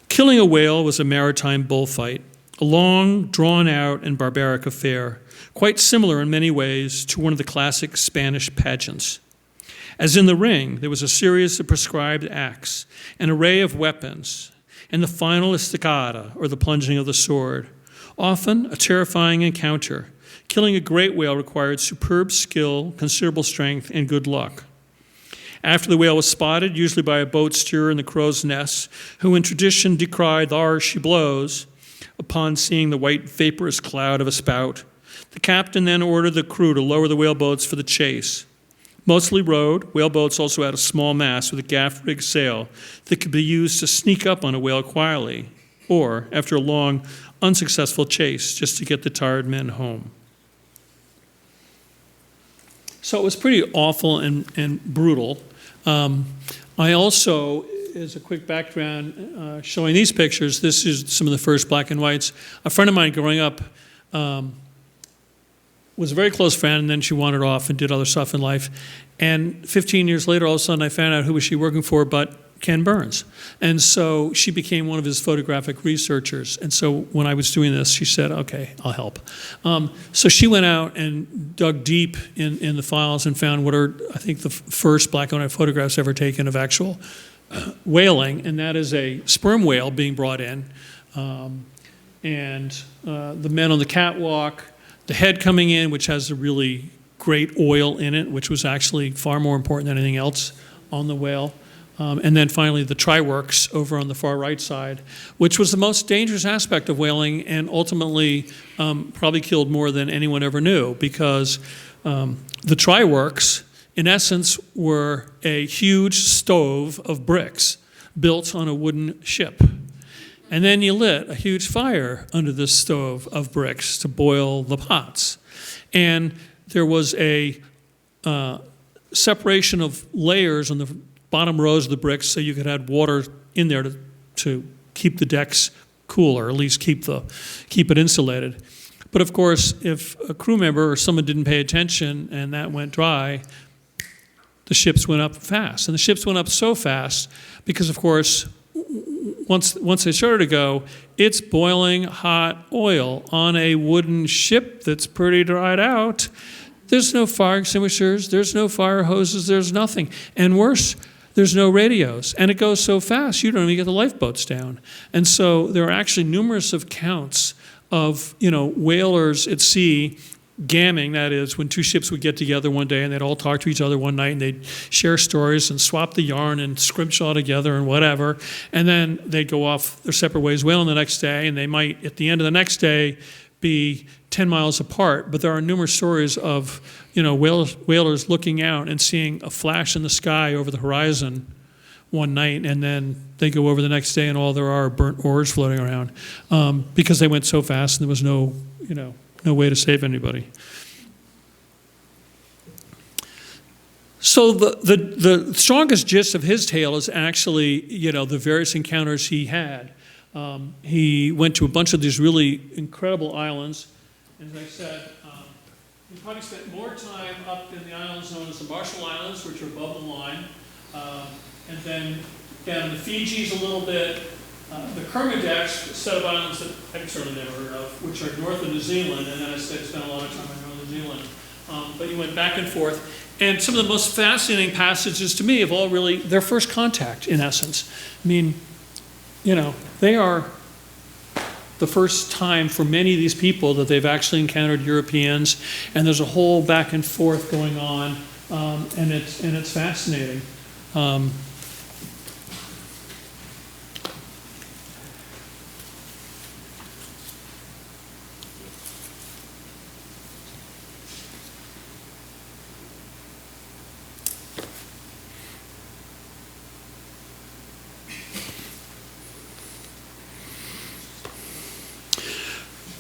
Killing a whale was a maritime bullfight, a long, drawn-out, and barbaric affair, quite similar in many ways to one of the classic Spanish pageants. As in the ring, there was a series of prescribed acts, an array of weapons, and the final estacada, or the plunging of the sword, often a terrifying encounter. Killing a great whale required superb skill, considerable strength, and good luck. After the whale was spotted, usually by a boat steerer in the crow's nest, who in tradition decried "Thar she blows," upon seeing the white vaporous cloud of a spout, the captain then ordered the crew to lower the whaleboats for the chase. Mostly rowed, whaleboats also had a small mast with a gaff-rigged sail that could be used to sneak up on a whale quietly, or, after a long, unsuccessful chase, just to get the tired men home. So it was pretty awful and brutal. I also, as a quick background, showing these pictures, this is some of the first black and whites. A friend of mine growing up was a very close friend, and then she wandered off and did other stuff in life. And 15 years later, all of a sudden, I found out who was she working for but Ken Burns. And so she became one of his photographic researchers. And so when I was doing this, she said, okay, I'll help. So she went out and dug deep in the files and found what are, I think, the first black and white photographs ever taken of actual whaling, and that is a sperm whale being brought in. And the men on the catwalk, the head coming in, which has a really great oil in it, which was actually far more important than anything else on the whale. And then finally the try-works over on the far right side, which was the most dangerous aspect of whaling and ultimately probably killed more than anyone ever knew, because the try-works, in essence, were a huge stove of bricks built on a wooden ship. And then you lit a huge fire under this stove of bricks to boil the pots. And there was a separation of layers on the bottom rows of the bricks so you could add water in there to keep the decks cool, or at least keep it insulated. But of course, if a crew member or someone didn't pay attention and that went dry, the ships went up fast. And the ships went up so fast because, of course, once they started to go, it's boiling hot oil on a wooden ship that's pretty dried out. There's no fire extinguishers, there's no fire hoses, there's nothing. And worse, there's no radios. And it goes so fast, you don't even get the lifeboats down. And so there are actually numerous accounts of, whalers at sea gamming, that is, when two ships would get together one day and they'd all talk to each other one night and they'd share stories and swap the yarn and scrimshaw together and whatever. And then they'd go off their separate ways whaling the next day, and they might, at the end of the next day, be 10 miles apart. But there are numerous stories of, whalers looking out and seeing a flash in the sky over the horizon one night, and then they go over the next day, and all there are burnt oars floating around because they went so fast, and there was no way to save anybody. So the strongest gist of his tale is actually, the various encounters he had. He went to a bunch of these really incredible islands. As I said, he probably spent more time up in the islands known as the Marshall Islands, which are above the line, and then down in the Fijis a little bit. The Kermadecks, a set of islands that I've certainly never heard of, which are north of New Zealand, and then I spent a lot of time in northern New Zealand. But you went back and forth. And some of the most fascinating passages to me have all really, their first contact, in essence. I mean, they are the first time for many of these people that they've actually encountered Europeans, and there's a whole back and forth going on, and it's fascinating.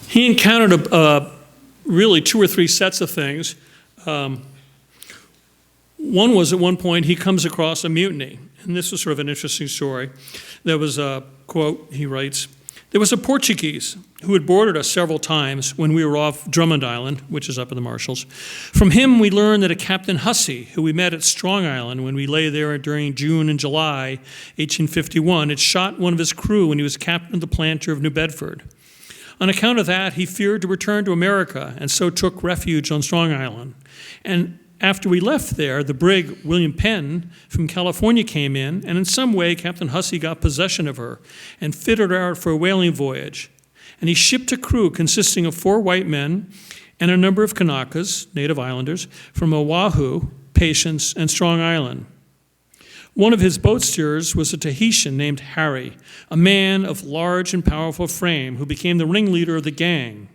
He encountered really 2 or 3 sets of things. One was at one point he comes across a mutiny, and this was sort of an interesting story. There was a quote, he writes, "There was a Portuguese who had boarded us several times when we were off Drummond Island," which is up in the Marshalls. "From him we learned that a Captain Hussey, who we met at Strong Island when we lay there during June and July 1851, had shot one of his crew when he was captain of the planter of New Bedford. On account of that, he feared to return to America, and so took refuge on Strong Island. And after we left there, the brig William Penn from California came in, and in some way Captain Hussey got possession of her and fitted her out for a whaling voyage. And he shipped a crew consisting of 4 white men and a number of Kanakas, native islanders, from Oahu, Patience, and Strong Island. One of his boat steerers was a Tahitian named Harry, a man of large and powerful frame who became the ringleader of the gang.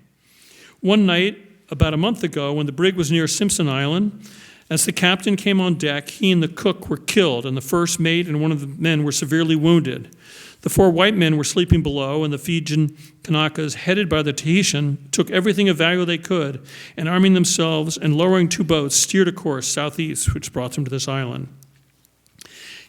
One night, about a month ago, when the brig was near Simpson Island, as the captain came on deck, he and the cook were killed, and the first mate and one of the men were severely wounded. The 4 white men were sleeping below, and the Fijian Kanakas, headed by the Tahitian, took everything of value they could, and arming themselves and lowering 2 boats, steered a course southeast, which brought them to this island.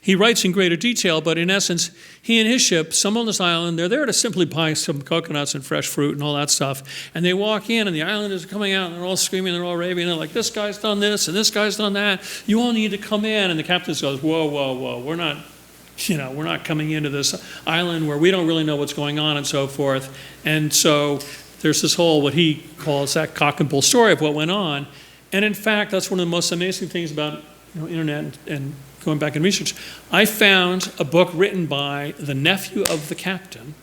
He writes in greater detail, but in essence, he and his ship, some on this island, they're there to simply buy some coconuts and fresh fruit and all that stuff. And they walk in, and the islanders are coming out, and they're all screaming, they're all raving, and they're like, this guy's done this, and this guy's done that. You all need to come in. And the captain goes, whoa, whoa, whoa, we're not coming into this island where we don't really know what's going on and so forth. And so there's this whole, what he calls that cock and bull story of what went on. And in fact, that's one of the most amazing things about internet and going back in research. I found a book written by the nephew of the captain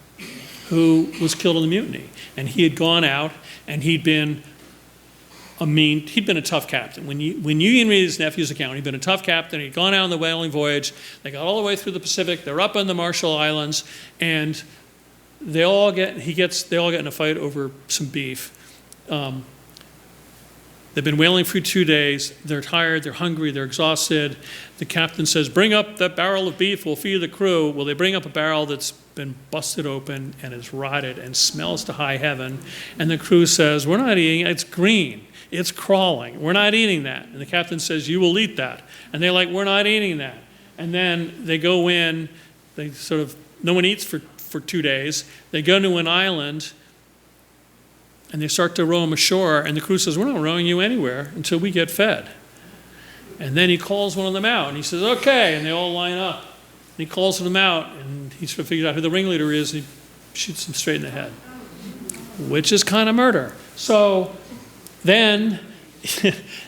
who was killed in the mutiny. And he had gone out, and he'd been a tough captain. When you read his nephew's account, he'd been a tough captain. He'd gone out on the whaling voyage. They got all the way through the Pacific. They're up in the Marshall Islands, and they all get in a fight over some beef. They've been whaling for 2 days. They're tired, they're hungry, they're exhausted. The captain says, bring up that barrel of beef, we'll feed the crew. Well, they bring up a barrel that's been busted open and is rotted and smells to high heaven. And the crew says, we're not eating it, it's green, it's crawling, we're not eating that. And the captain says, you will eat that. And they're like, we're not eating that. And then they go in, no one eats for 2 days. They go to an island, and they start to row them ashore, and the crew says, we're not rowing you anywhere until we get fed. And then he calls one of them out, and he says, okay, and they all line up. And he calls them out, and he sort of figures out who the ringleader is, and he shoots them straight in the head, which is kind of murder. So then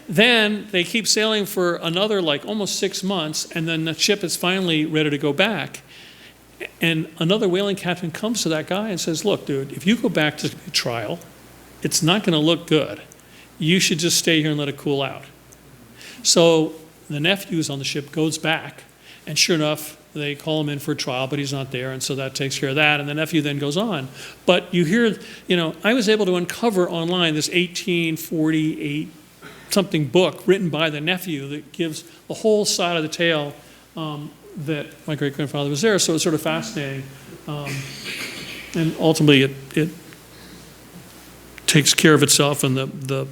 they keep sailing for another almost 6 months, and then the ship is finally ready to go back. And another whaling captain comes to that guy and says, look, dude, if you go back to trial, it's not going to look good. You should just stay here and let it cool out. So the nephew who's on the ship goes back, and sure enough, they call him in for a trial, but he's not there, and so that takes care of that, and the nephew then goes on. But you hear, I was able to uncover online this 1848 something book written by the nephew that gives the whole side of the tale that my great-grandfather was there, so it's sort of fascinating. And ultimately, it takes care of itself, and the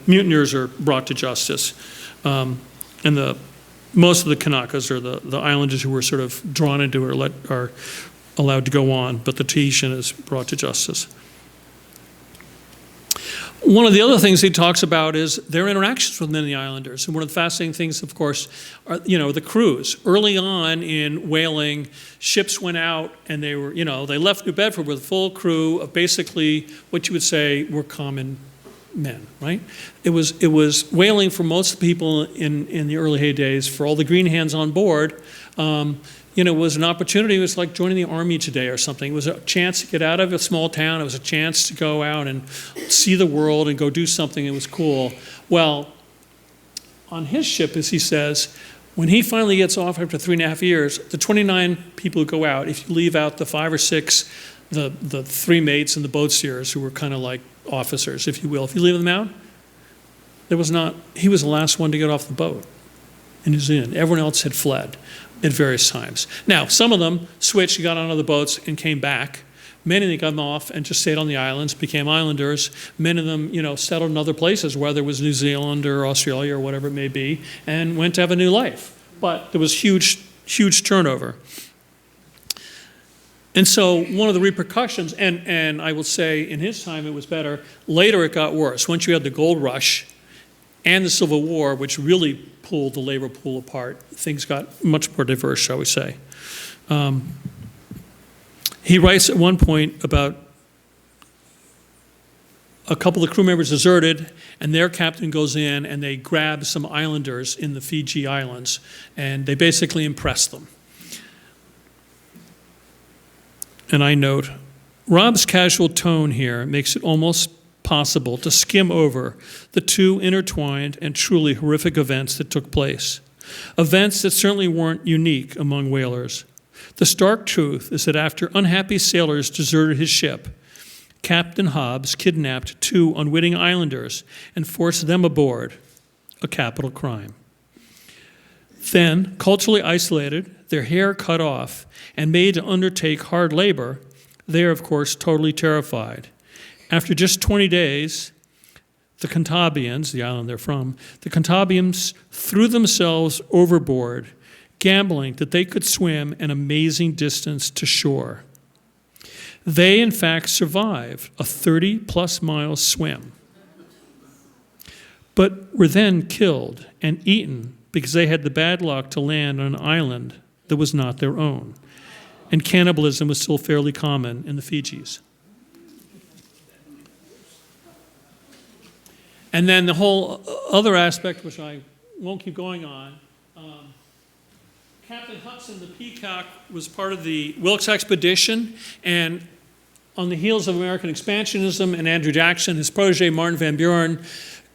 mutineers are brought to justice. And most of the Kanakas, or the islanders who were sort of drawn into it, are allowed to go on, but the Tahitian is brought to justice. One of the other things he talks about is their interactions with the islanders. And one of the fascinating things, of course, are, the crews. Early on in whaling, ships went out and they were, they left New Bedford with a full crew of basically what you would say were common men, right? It was whaling for most people in the early heydays, for all the green hands on board. Was an opportunity. It was like joining the army today or something. It was a chance to get out of a small town. It was a chance to go out and see the world and go do something. It was cool. Well, on his ship, as he says, when he finally gets off after 3.5 years, the 29 people who go out, if you leave out the 5 or 6, the 3 mates and the boat steerers who were kind of like officers, if you will, if you leave them out, he was the last one to get off the boat in New Zealand. Everyone else had fled at various times. Now, some of them switched, got on other boats, and came back. Many of them got off and just stayed on the islands, became islanders. Many of them, settled in other places, whether it was New Zealand or Australia or whatever it may be, and went to have a new life. But there was huge turnover. And so one of the repercussions, and I will say in his time it was better, later it got worse. Once you had the gold rush and the Civil War, which really pulled the labor pool apart, things got much more diverse, shall we say. He writes at one point about a couple of crew members deserted, and their captain goes in and they grab some islanders in the Fiji Islands, and they basically impress them. And I note, Rob's casual tone here makes it almost possible to skim over the two intertwined and truly horrific events that took place. Events that certainly weren't unique among whalers. The stark truth is that after unhappy sailors deserted his ship, Captain Hobbs kidnapped 2 unwitting islanders and forced them aboard, a capital crime. Then, culturally isolated, their hair cut off, and made to undertake hard labor, they are, of course, totally terrified. After just 20 days, the Cantabrians, the island they're from, the Cantabrians threw themselves overboard, gambling that they could swim an amazing distance to shore. They, in fact, survived a 30-plus mile swim, but were then killed and eaten because they had the bad luck to land on an island that was not their own. And cannibalism was still fairly common in the Fijis. And then the whole other aspect, which I won't keep going on, Captain Hudson, the Peacock, was part of the Wilkes expedition, and on the heels of American expansionism and Andrew Jackson, his protege Martin Van Buren,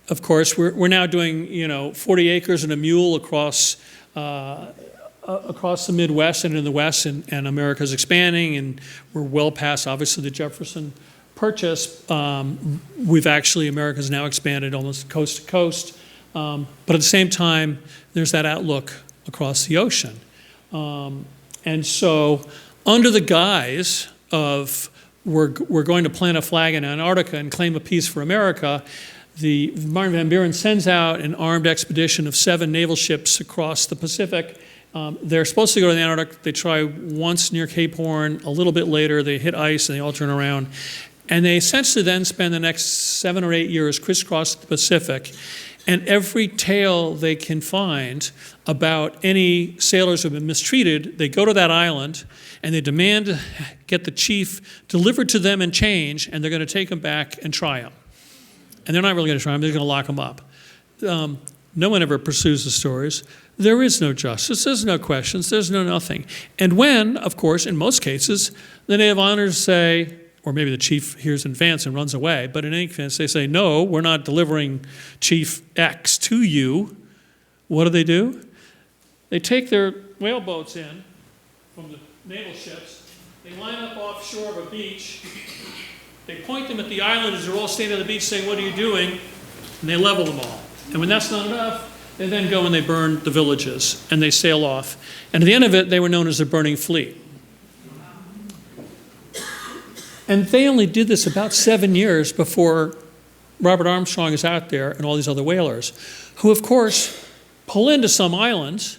of course, we're now doing 40 acres and a mule across the Midwest and in the West, and America's expanding, and we're well past, obviously, the Jefferson Purchase. America's now expanded almost coast to coast, but at the same time, there's that outlook across the ocean. And so, under the guise of we're going to plant a flag in Antarctica and claim a peace for America, the Martin Van Buren sends out an armed expedition of 7 naval ships across the Pacific. They're supposed to go to the Antarctic. They try once near Cape Horn. A little bit later, they hit ice and they all turn around. And they essentially then spend the next 7 or 8 years crisscrossing the Pacific. And every tale they can find about any sailors who have been mistreated, they go to that island and they demand to get the chief delivered to them in change, and they're going to take him back and try him. And they're not really going to try him, they're going to lock him up. No one ever pursues the stories. There is no justice, there's no questions, there's no nothing. And when, of course, in most cases, the native islanders say, or maybe the chief hears in advance and runs away, but in any case, they say, no, we're not delivering Chief X to you. What do? They take their whale boats in from the naval ships, they line up offshore of a beach, they point them at the islanders who are all standing on the beach saying, what are you doing? And they level them all. And when that's not enough, They then go and they burn the villages, and they sail off. And at the end of it, they were known as the Burning Fleet. And they only did this about 7 years before Robert Armstrong is out there and all these other whalers, who, of course, pull into some islands,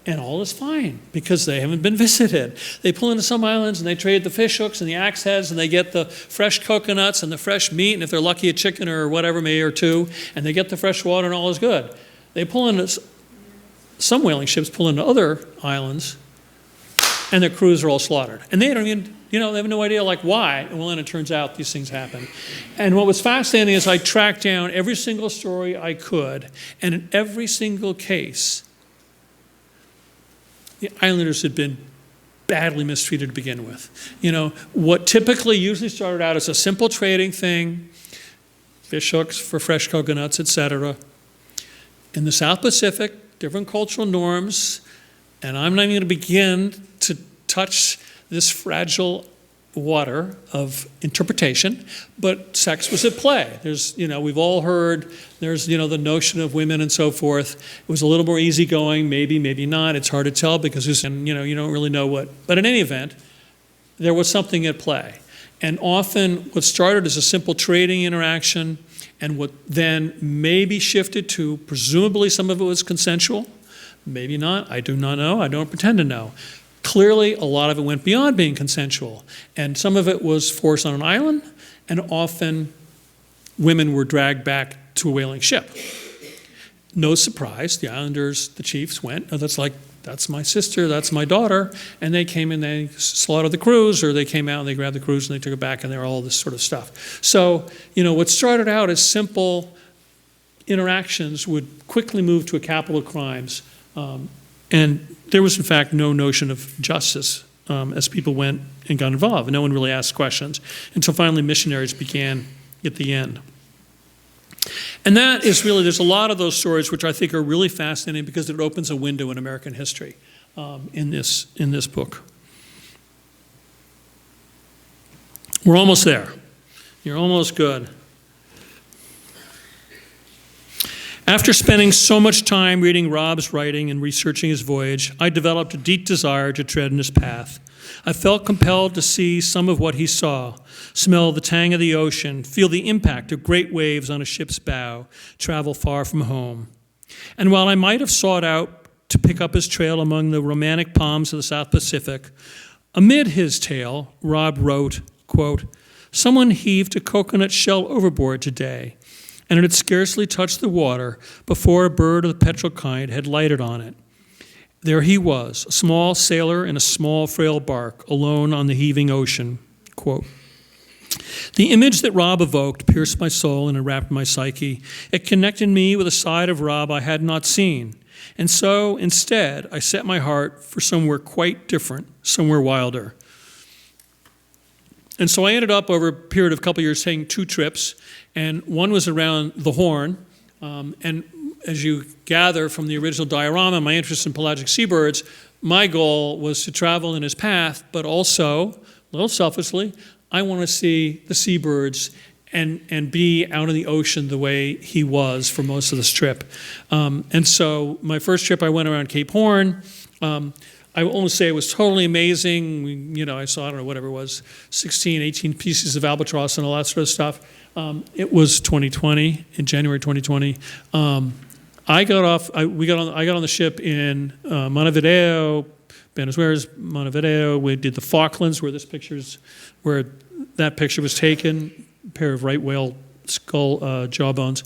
and all is fine because they haven't been visited. They pull into some islands and they trade the fish hooks and the axe heads, and they get the fresh coconuts and the fresh meat, and if they're lucky, a chicken or whatever, maybe or two, and they get the fresh water, and all is good. They pull into, some whaling ships pull into other islands, and their crews are all slaughtered. And they don't even, they have no idea why. Well, then it turns out these things happen. And what was fascinating is I tracked down every single story I could, and in every single case, the islanders had been badly mistreated to begin with. What typically usually started out as a simple trading thing, fish hooks for fresh coconuts, etc. In the South Pacific, different cultural norms, and I'm not even going to begin to touch this fragile water of interpretation, but sex was at play. There's, we've all heard, there's, the notion of women and so forth. It was a little more easygoing, maybe, maybe not. It's hard to tell because, you don't really know what. But in any event, there was something at play. And often what started as a simple trading interaction and what then maybe shifted to, presumably some of it was consensual, maybe not, I do not know, I don't pretend to know. Clearly, a lot of it went beyond being consensual, and some of it was forced on an island, and often women were dragged back to a whaling ship. No surprise, the islanders, the chiefs went, oh, that's my sister, that's my daughter, and they came and they slaughtered the crews, or they came out and they grabbed the crews and they took it back, and there were all this sort of stuff. So, what started out as simple interactions would quickly move to a capital crimes, and there was, in fact, no notion of justice as people went and got involved. No one really asked questions until finally missionaries began at the end. And that is really, there's a lot of those stories which I think are really fascinating because it opens a window in American history in this book. We're almost there. You're almost good. After spending so much time reading Rob's writing and researching his voyage, I developed a deep desire to tread in his path. I felt compelled to see some of what he saw, smell the tang of the ocean, feel the impact of great waves on a ship's bow, travel far from home. And while I might have sought out to pick up his trail among the romantic palms of the South Pacific, amid his tale, Rob wrote, quote, "Someone heaved a coconut shell overboard today, and it had scarcely touched the water before a bird of the petrel kind had lighted on it. There he was, a small sailor in a small, frail bark, alone on the heaving ocean." Quote. The image that Rob evoked pierced my soul and enwrapped my psyche. It connected me with a side of Rob I had not seen. And so, instead, I set my heart for somewhere quite different, somewhere wilder. And so I ended up, over a period of a couple of years, taking 2 trips, and one was around the Horn. And as you gather from the original diorama, my interest in pelagic seabirds, my goal was to travel in his path, but also, a little selfishly, I want to see the seabirds and be out in the ocean the way he was for most of this trip. And so my first trip, I went around Cape Horn. I will almost say it was totally amazing. I saw, I don't know, whatever it was, 16, 18 pieces of albatross and all that sort of stuff. It was 2020, in January 2020. I got on the ship in Montevideo, Buenos Aires, Montevideo. We did the Falklands, where that picture was taken, a pair of right whale skull jawbones.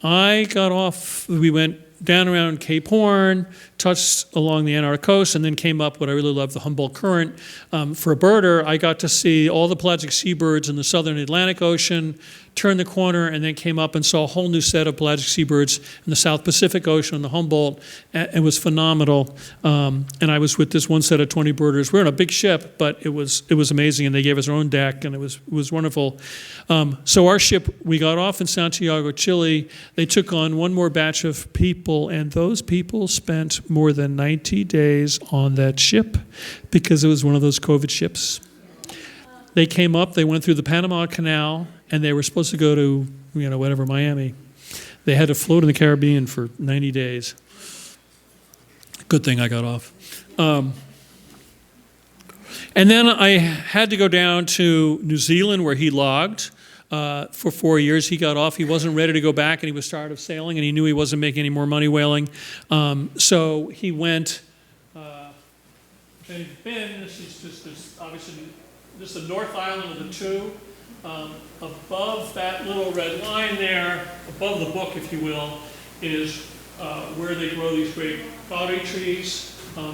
I got off, we went down around Cape Horn, touched along the Antarctic coast, and then came up what I really love, the Humboldt Current. For a birder, I got to see all the pelagic seabirds in the southern Atlantic Ocean, turned the corner, and then came up and saw a whole new set of pelagic seabirds in the South Pacific Ocean, the Humboldt. It was phenomenal. And I was with this one set of 20 birders. We were on a big ship, but it was amazing, and they gave us our own deck, and it was wonderful. So our ship, we got off in Santiago, Chile. They took on one more batch of people, and those people spent more than 90 days on that ship because it was one of those COVID ships. They came up, they went through the Panama Canal, and they were supposed to go to, Miami. They had to float in the Caribbean for 90 days. Good thing I got off. And then I had to go down to New Zealand where he logged for 4 years. He got off. He wasn't ready to go back, and he was tired of sailing, and he knew he wasn't making any more money whaling. So he went, this is just this, obviously, this is the North Island of the two. Above that little red line there, above the book, if you will, is where they grow these great kauri trees,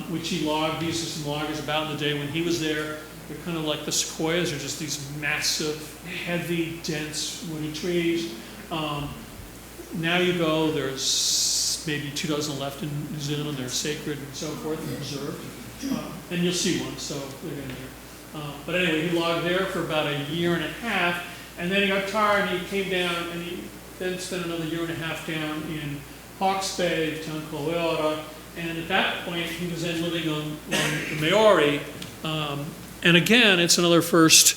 which he logged. These are some loggers about in the day when he was there. They're kind of like the sequoias. They're just these massive, heavy, dense, woody trees. Now you go, there's maybe 2 dozen left in New Zealand. They're sacred and so forth and preserved. And you'll see one, so they're in there. But anyway, he logged there for about a year and a half, and then he got tired and he came down, and he then spent another year and a half down in Hawke's Bay, a town called Weora, and at that point he was then living on the Maori. And again, it's another first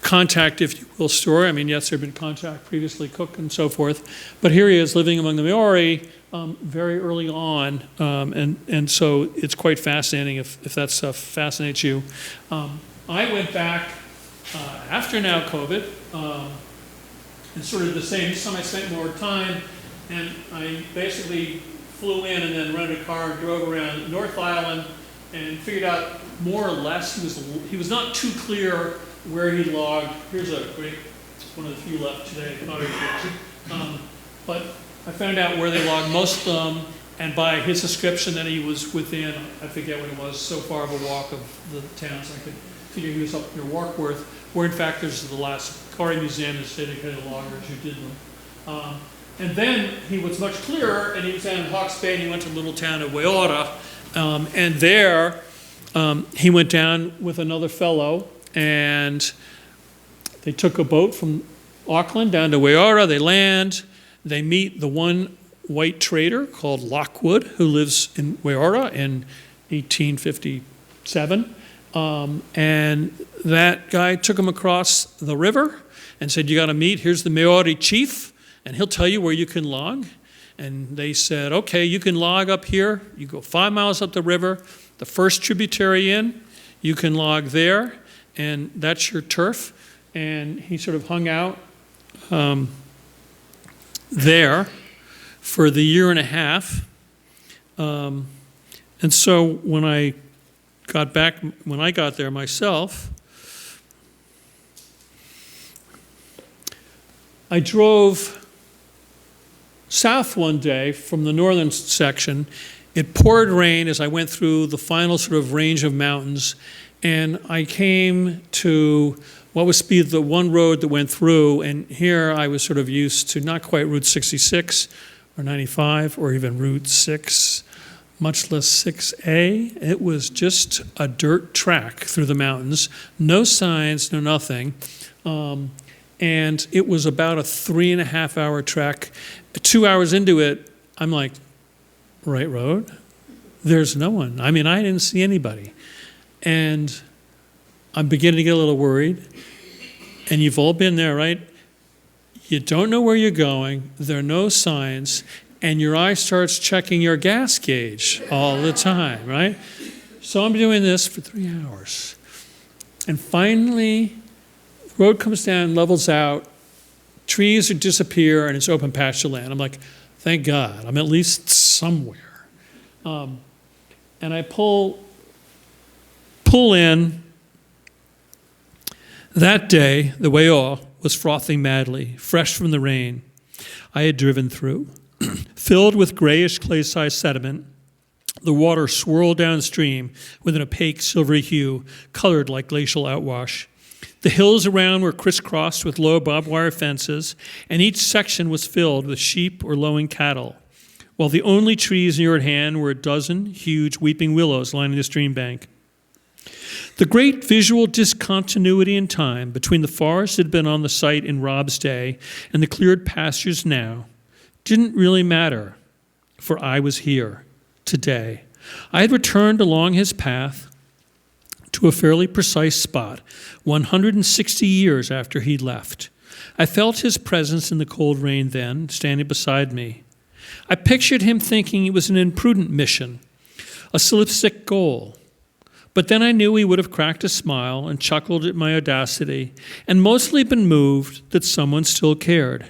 contact, if you will, story. I mean, yes, there had been contact previously, Cook and so forth, but here he is living among the Maori very early on, and so it's quite fascinating if that stuff fascinates you. I went back after now COVID, and sort of the same. This time I spent more time, and I basically flew in and then rented a car and drove around North Island and figured out more or less he was not too clear where he logged. Here's a great, one of the few left today, but I found out where they logged most of them, and by his description that he was within, I forget what it was, so far of a walk of the towns, I could figure he was up near Warkworth, where in fact there's the last Kauri Museum is dedicated to loggers who did them. And then he was much clearer, and he was down in Hawke's Bay, and he went to a little town of Weora, and there he went down with another fellow, and they took a boat from Auckland down to Weora. They land, they meet the one white trader called Lockwood, who lives in Weora in 1857. And that guy took him across the river and said, you got to meet, here's the Maori chief, and he'll tell you where you can log. And they said, okay, you can log up here. You go 5 miles up the river, the first tributary in, you can log there, and that's your turf. And he sort of hung out there for the year and a half. And so when I got there myself, I drove south one day from the northern section. It poured rain as I went through the final sort of range of mountains, and I came to what was to be the one road that went through, and here I was sort of used to not quite Route 66 or 95 or even Route 6, much less 6A. It was just a dirt track through the mountains, no signs, no nothing. And it was about a 3.5-hour trek. 2 hours into it, I'm like, right road? There's no one. I mean, I didn't see anybody. And I'm beginning to get a little worried. And you've all been there, right? You don't know where you're going. There are no signs. And your eye starts checking your gas gauge all the time, right? So I'm doing this for 3 hours. And finally, the road comes down, levels out, trees disappear, and it's open pasture land. I'm like, thank God, I'm at least somewhere. And I pull in. That day, the Wai'o was frothing madly, fresh from the rain I had driven through. Filled with grayish clay-sized sediment, the water swirled downstream with an opaque silvery hue, colored like glacial outwash. The hills around were crisscrossed with low barbed wire fences, and each section was filled with sheep or lowing cattle, while the only trees near at hand were a dozen huge weeping willows lining the stream bank. The great visual discontinuity in time between the forest that had been on the site in Rob's day and the cleared pastures now didn't really matter, for I was here today. I had returned along his path to a fairly precise spot 160 years after he'd left. I felt his presence in the cold rain then, standing beside me. I pictured him thinking it was an imprudent mission, a slipstick goal. But then I knew he would have cracked a smile and chuckled at my audacity, and mostly been moved that someone still cared.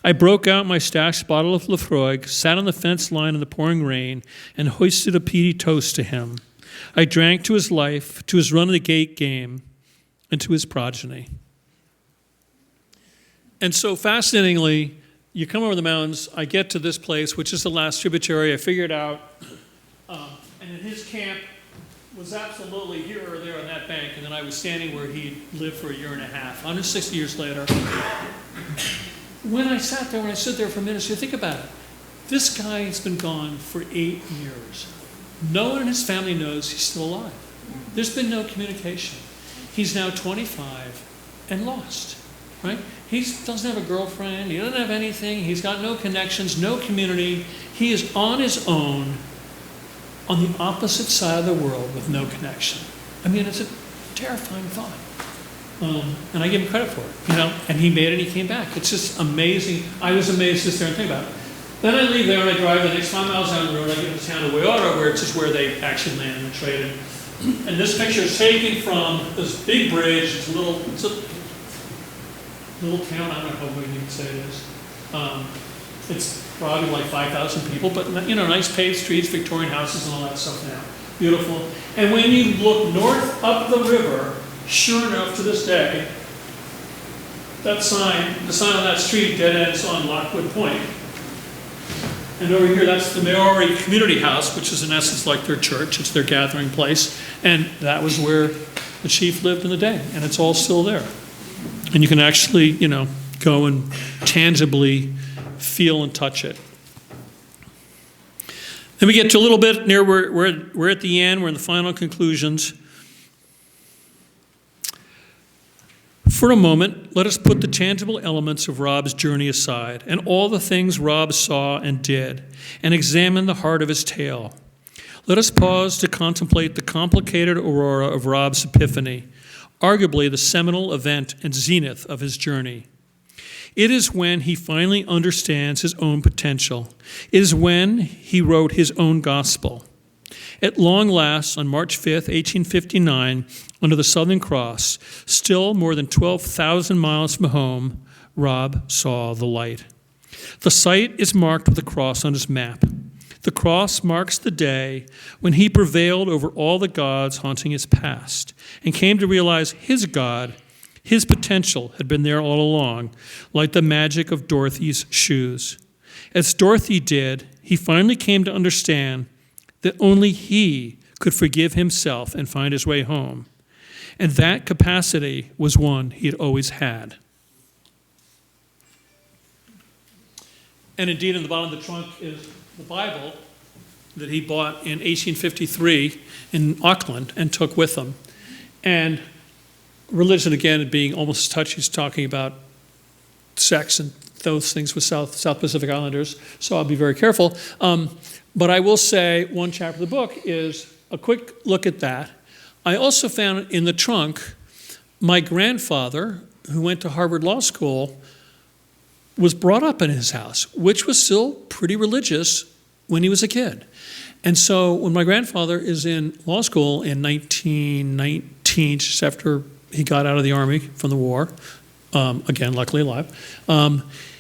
I broke out my stashed bottle of Lafroig, sat on the fence line in the pouring rain, and hoisted a peaty toast to him. I drank to his life, to his run-of-the-gate game, and to his progeny. And so fascinatingly, you come over the mountains, I get to this place, which is the last tributary. I figured out, and in his camp was absolutely here or there on that bank, and then I was standing where he lived for a year and a half, 160 years later. When I sat there, when I stood there for a minute, so think about it. This guy has been gone for 8 years. No one in his family knows he's still alive. There's been no communication. He's now 25 and lost, right? He doesn't have a girlfriend. He doesn't have anything. He's got no connections, no community. He is on his own on the opposite side of the world with no connection. I mean, it's a terrifying thought. And I give him credit for it, and he made it and he came back. It's just amazing. I was amazed to sit there and think about it. Then I leave there and I drive the next 5 miles down the road. I get to the town of Waiora, where it's just where they actually land and traded. And this picture is taken from this big bridge. It's a little town. I don't know how big you can say it is. It's probably like 5,000 people, but nice paved streets, Victorian houses, and all that stuff now. Beautiful. And when you look north up the river, sure enough, to this day, that sign, the sign on that street, dead ends on Lockwood Point. And over here, that's the Maori Community House, which is in essence like their church. It's their gathering place. And that was where the chief lived in the day. And it's all still there. And you can actually, go and tangibly feel and touch it. Then we get to a little bit near we're at the end. We're in the final conclusions. For a moment, let us put the tangible elements of Rob's journey aside and all the things Rob saw and did, and examine the heart of his tale. Let us pause to contemplate the complicated aurora of Rob's epiphany, arguably the seminal event and zenith of his journey. It is when he finally understands his own potential. It is when he wrote his own gospel. At long last, on March 5th, 1859, under the Southern Cross, still more than 12,000 miles from home, Rob saw the light. The site is marked with a cross on his map. The cross marks the day when he prevailed over all the gods haunting his past and came to realize his God, his potential, had been there all along, like the magic of Dorothy's shoes. As Dorothy did, he finally came to understand that only he could forgive himself and find his way home. And that capacity was one he had always had. And indeed, in the bottom of the trunk is the Bible that he bought in 1853 in Auckland and took with him. And religion, again, being almost touchy, he's talking about sex and those things with South Pacific Islanders, so I'll be very careful. But I will say one chapter of the book is a quick look at that. I also found in the trunk, my grandfather, who went to Harvard Law School, was brought up in his house, which was still pretty religious when he was a kid. And so when my grandfather is in law school in 1919, just after he got out of the Army from the war, again, luckily alive,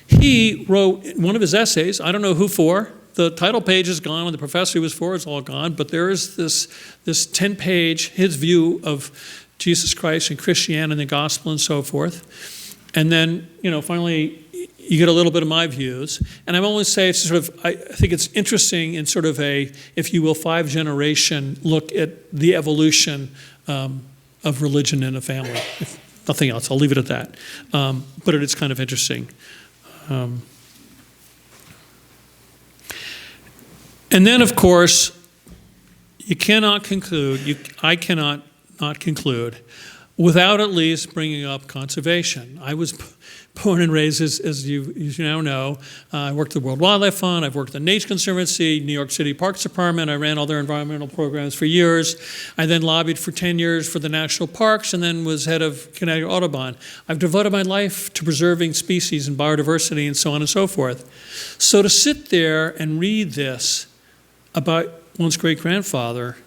he wrote one of his essays, I don't know who for. The title page is gone, and the professor he was for is all gone, but there is this 10-page, his view of Jesus Christ and Christianity and the gospel and so forth. And then, finally, you get a little bit of my views. And I always say it's sort of, I think it's interesting in sort of a, if you will, 5-generation look at the evolution of religion in a family. If nothing else, I'll leave it at that. But it is kind of interesting. And then, of course, you cannot conclude, I cannot not conclude, without at least bringing up conservation. I was born and raised, as you now know. I worked at the World Wildlife Fund. I've worked at the Nature Conservancy, New York City Parks Department. I ran all their environmental programs for years. I then lobbied for 10 years for the national parks and then was head of Connecticut Audubon. I've devoted my life to preserving species and biodiversity and so on and so forth. So to sit there and read this about one's great-grandfather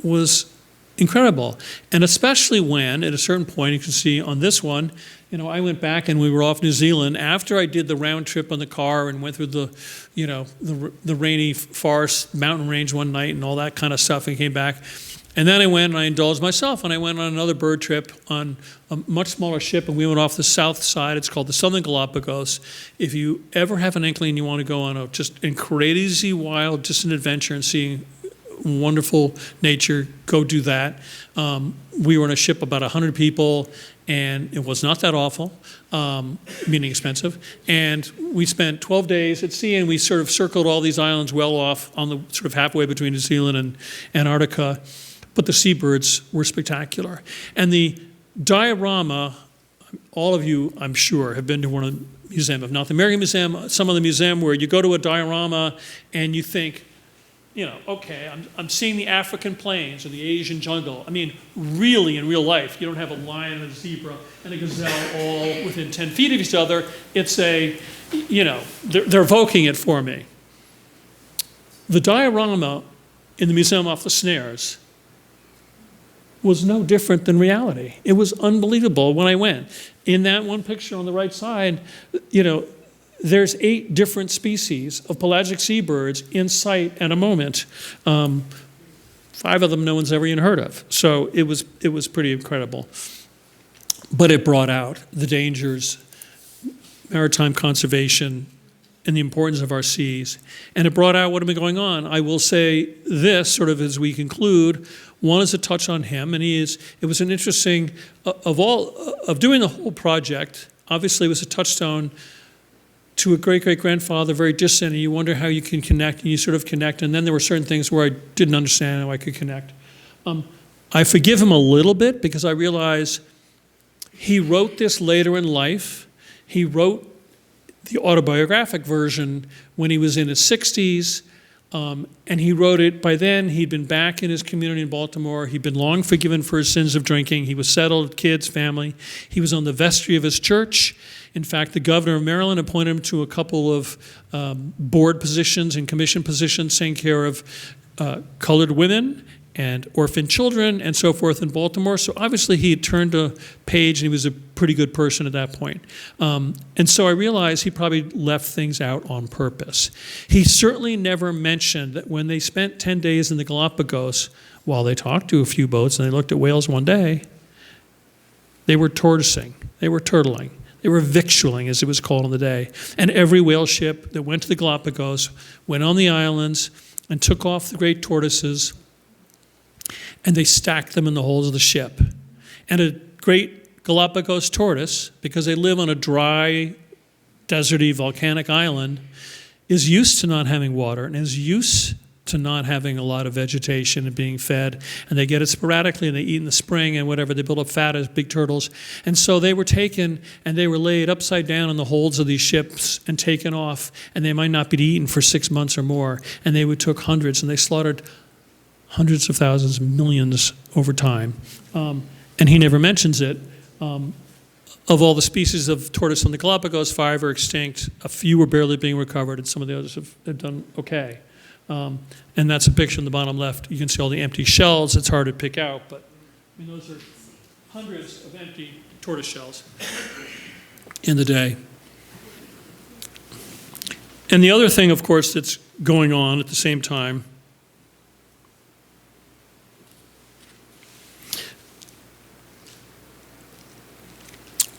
was incredible. And especially when, at a certain point, you can see on this one, I went back and we were off New Zealand after I did the round trip on the car and went through the rainy forest mountain range one night and all that kind of stuff and came back. And then I went and I indulged myself and I went on another bird trip on a much smaller ship and we went off the south side. It's called the Southern Galapagos. If you ever have an inkling you want to go on a just crazy, wild, distant adventure and see wonderful nature, go do that. We were on a ship about 100 people, and it was not that awful, meaning expensive. And we spent 12 days at sea, and we sort of circled all these islands well off on the sort of halfway between New Zealand and Antarctica. But the seabirds were spectacular. And the diorama, all of you, I'm sure, have been to one of the museums, if not the American Museum, some of the museum where you go to a diorama and you think, okay, I'm seeing the African plains or the Asian jungle. I mean, really, in real life, you don't have a lion and a zebra and a gazelle all within 10 feet of each other. It's they're evoking it for me. The diorama in the museum off the Snares was no different than reality. It was unbelievable when I went. In that one picture on the right side, there's 8 different species of pelagic seabirds in sight at a moment. 5 of them no one's ever even heard of. So it was pretty incredible. But it brought out the dangers, maritime conservation, and the importance of our seas. And it brought out what had been going on. I will say this, sort of as we conclude. One is a touch on him, and it was an interesting, of doing the whole project, obviously it was a touchstone to a great-great-grandfather, very distant, and you wonder how you can connect, and you sort of connect, and then there were certain things where I didn't understand how I could connect. I forgive him a little bit because I realize he wrote this later in life. He wrote the autobiographic version when he was in his 60s, and he wrote it, by then he'd been back in his community in Baltimore. He'd been long forgiven for his sins of drinking. He was settled, kids, family. He was on the vestry of his church. In fact, the governor of Maryland appointed him to a couple of board positions and commission positions taking care of colored women and orphan children and so forth in Baltimore. So obviously he had turned a page and he was a pretty good person at that point. And so I realized he probably left things out on purpose. He certainly never mentioned that when they spent 10 days in the Galapagos, while they talked to a few boats and they looked at whales one day, they were tortoising, they were turtling. They were victualling, as it was called in the day. And every whale ship that went to the Galapagos went on the islands and took off the great tortoises, and they stacked them in the holds of the ship. And a great Galapagos tortoise, because they live on a dry, deserty, volcanic island, is used to not having water and is used to not having a lot of vegetation and being fed. And they get it sporadically and they eat in the spring and whatever. They build up fat as big turtles. And so they were taken and they were laid upside down in the holds of these ships and taken off. And they might not be eaten for 6 months or more. And they took hundreds and they slaughtered hundreds of thousands, millions over time. And he never mentions it. Of all the species of tortoise on the Galapagos, 5 are extinct. A few are barely being recovered and some of the others have done okay. And that's a picture in the bottom left. You can see all the empty shells. It's hard to pick out, but I mean, those are hundreds of empty tortoise shells in the day. And the other thing, of course, that's going on at the same time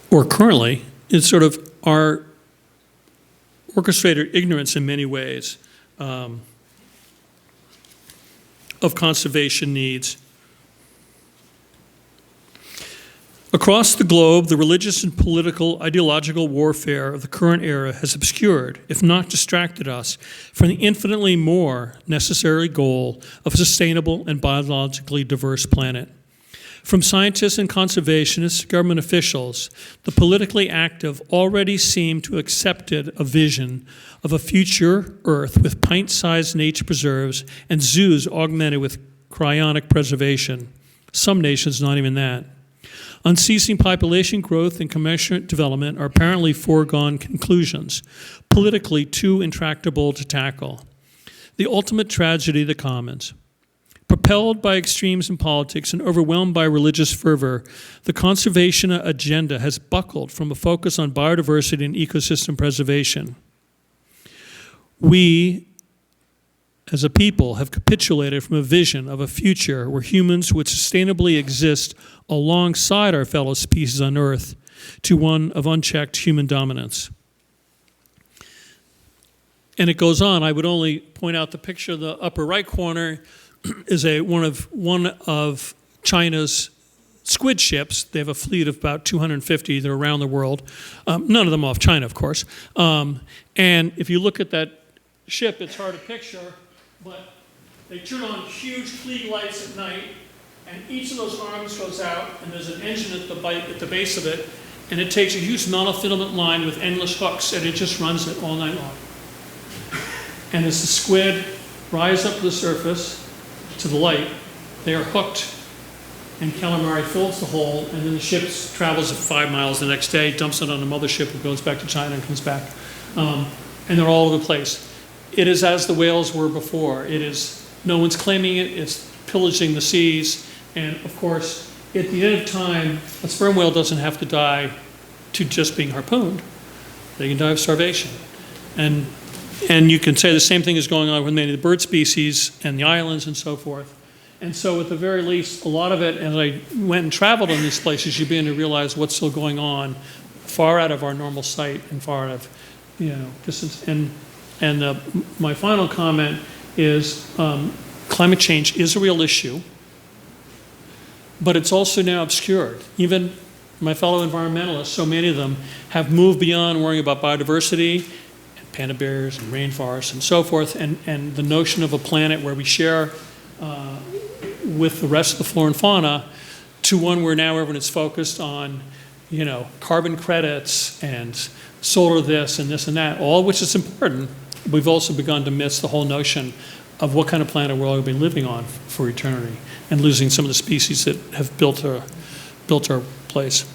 or currently is sort of our orchestrated ignorance in many ways of conservation needs. Across the globe, the religious and political ideological warfare of the current era has obscured, if not distracted us, from the infinitely more necessary goal of a sustainable and biologically diverse planet. From scientists and conservationists to government officials, the politically active already seem to have accepted a vision of a future Earth with pint-sized nature preserves and zoos augmented with cryonic preservation. Some nations, not even that. Unceasing population growth and commensurate development are apparently foregone conclusions, politically too intractable to tackle. The ultimate tragedy of the commons. Propelled by extremes in politics and overwhelmed by religious fervor, the conservation agenda has buckled from a focus on biodiversity and ecosystem preservation. We, as a people, have capitulated from a vision of a future where humans would sustainably exist alongside our fellow species on Earth to one of unchecked human dominance. And it goes on. I would only point out the picture in the upper right corner is one of China's squid ships. They have a fleet of about 250. They're around the world. None of them off China, of course. And if you look at that ship, it's hard to picture, but they turn on huge Klieg lights at night, and each of those arms goes out, and there's an engine at the base of it, and it takes a huge monofilament line with endless hooks, and it just runs it all night long. And as the squid rise up to the surface, to the light, they are hooked, and calamari fills the hole, and then the ship travels 5 miles the next day, dumps it on a mothership, and goes back to China and comes back. And they're all over the place. It is as the whales were before. It is, no one's claiming it, it's pillaging the seas, and of course, at the end of time, a sperm whale doesn't have to die to just being harpooned. They can die of starvation. And you can say the same thing is going on with many of the bird species and the islands and so forth. And so at the very least, a lot of it, as I went and traveled in these places, you begin to realize what's still going on far out of our normal sight and far out of, distance. And my final comment is climate change is a real issue, but it's also now obscured. Even my fellow environmentalists, so many of them, have moved beyond worrying about biodiversity, panda bears and rainforests and so forth, and the notion of a planet where we share with the rest of the flora and fauna, to one where now everyone is focused on, carbon credits and solar this and that, all which is important. We've also begun to miss the whole notion of what kind of planet we're all going to be living on for eternity, and losing some of the species that have built our place.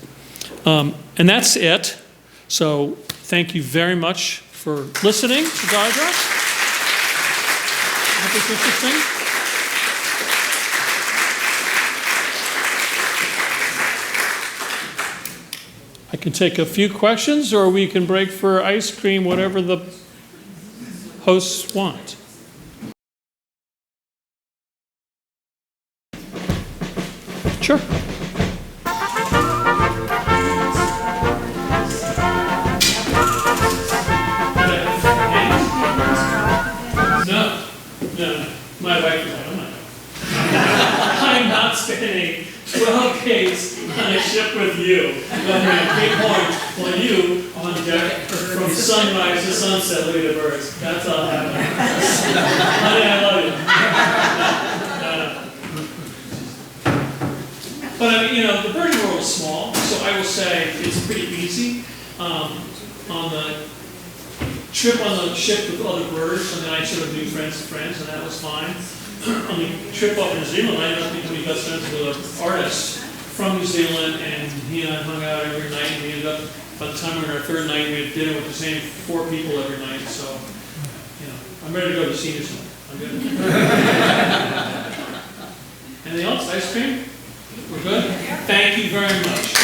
And that's it. So thank you very much for listening to Diagram. I hope it's interesting. I can take a few questions, or we can break for ice cream, whatever the hosts want. Sure. No, my wife is like, oh my God. I'm not spending 12 days on a ship with you. I'm going to Cape Cod on you on deck from sunrise to sunset. Look at the birds. That's all happening. Honey, I love you. But I mean, the birding world is small, so I will say it's pretty easy. On the trip on the ship with other birds, and then I sort of knew friends of friends, and that was fine. On the trip up in New Zealand, I ended up becoming best friends with an artist from New Zealand, and he and I hung out every night, and we ended up, by the time we were on our third night, we had dinner with the same 4 people every night, so, I'm ready to go to the seniors home. I'm good. Anything else? Ice cream? We're good? Thank you very much.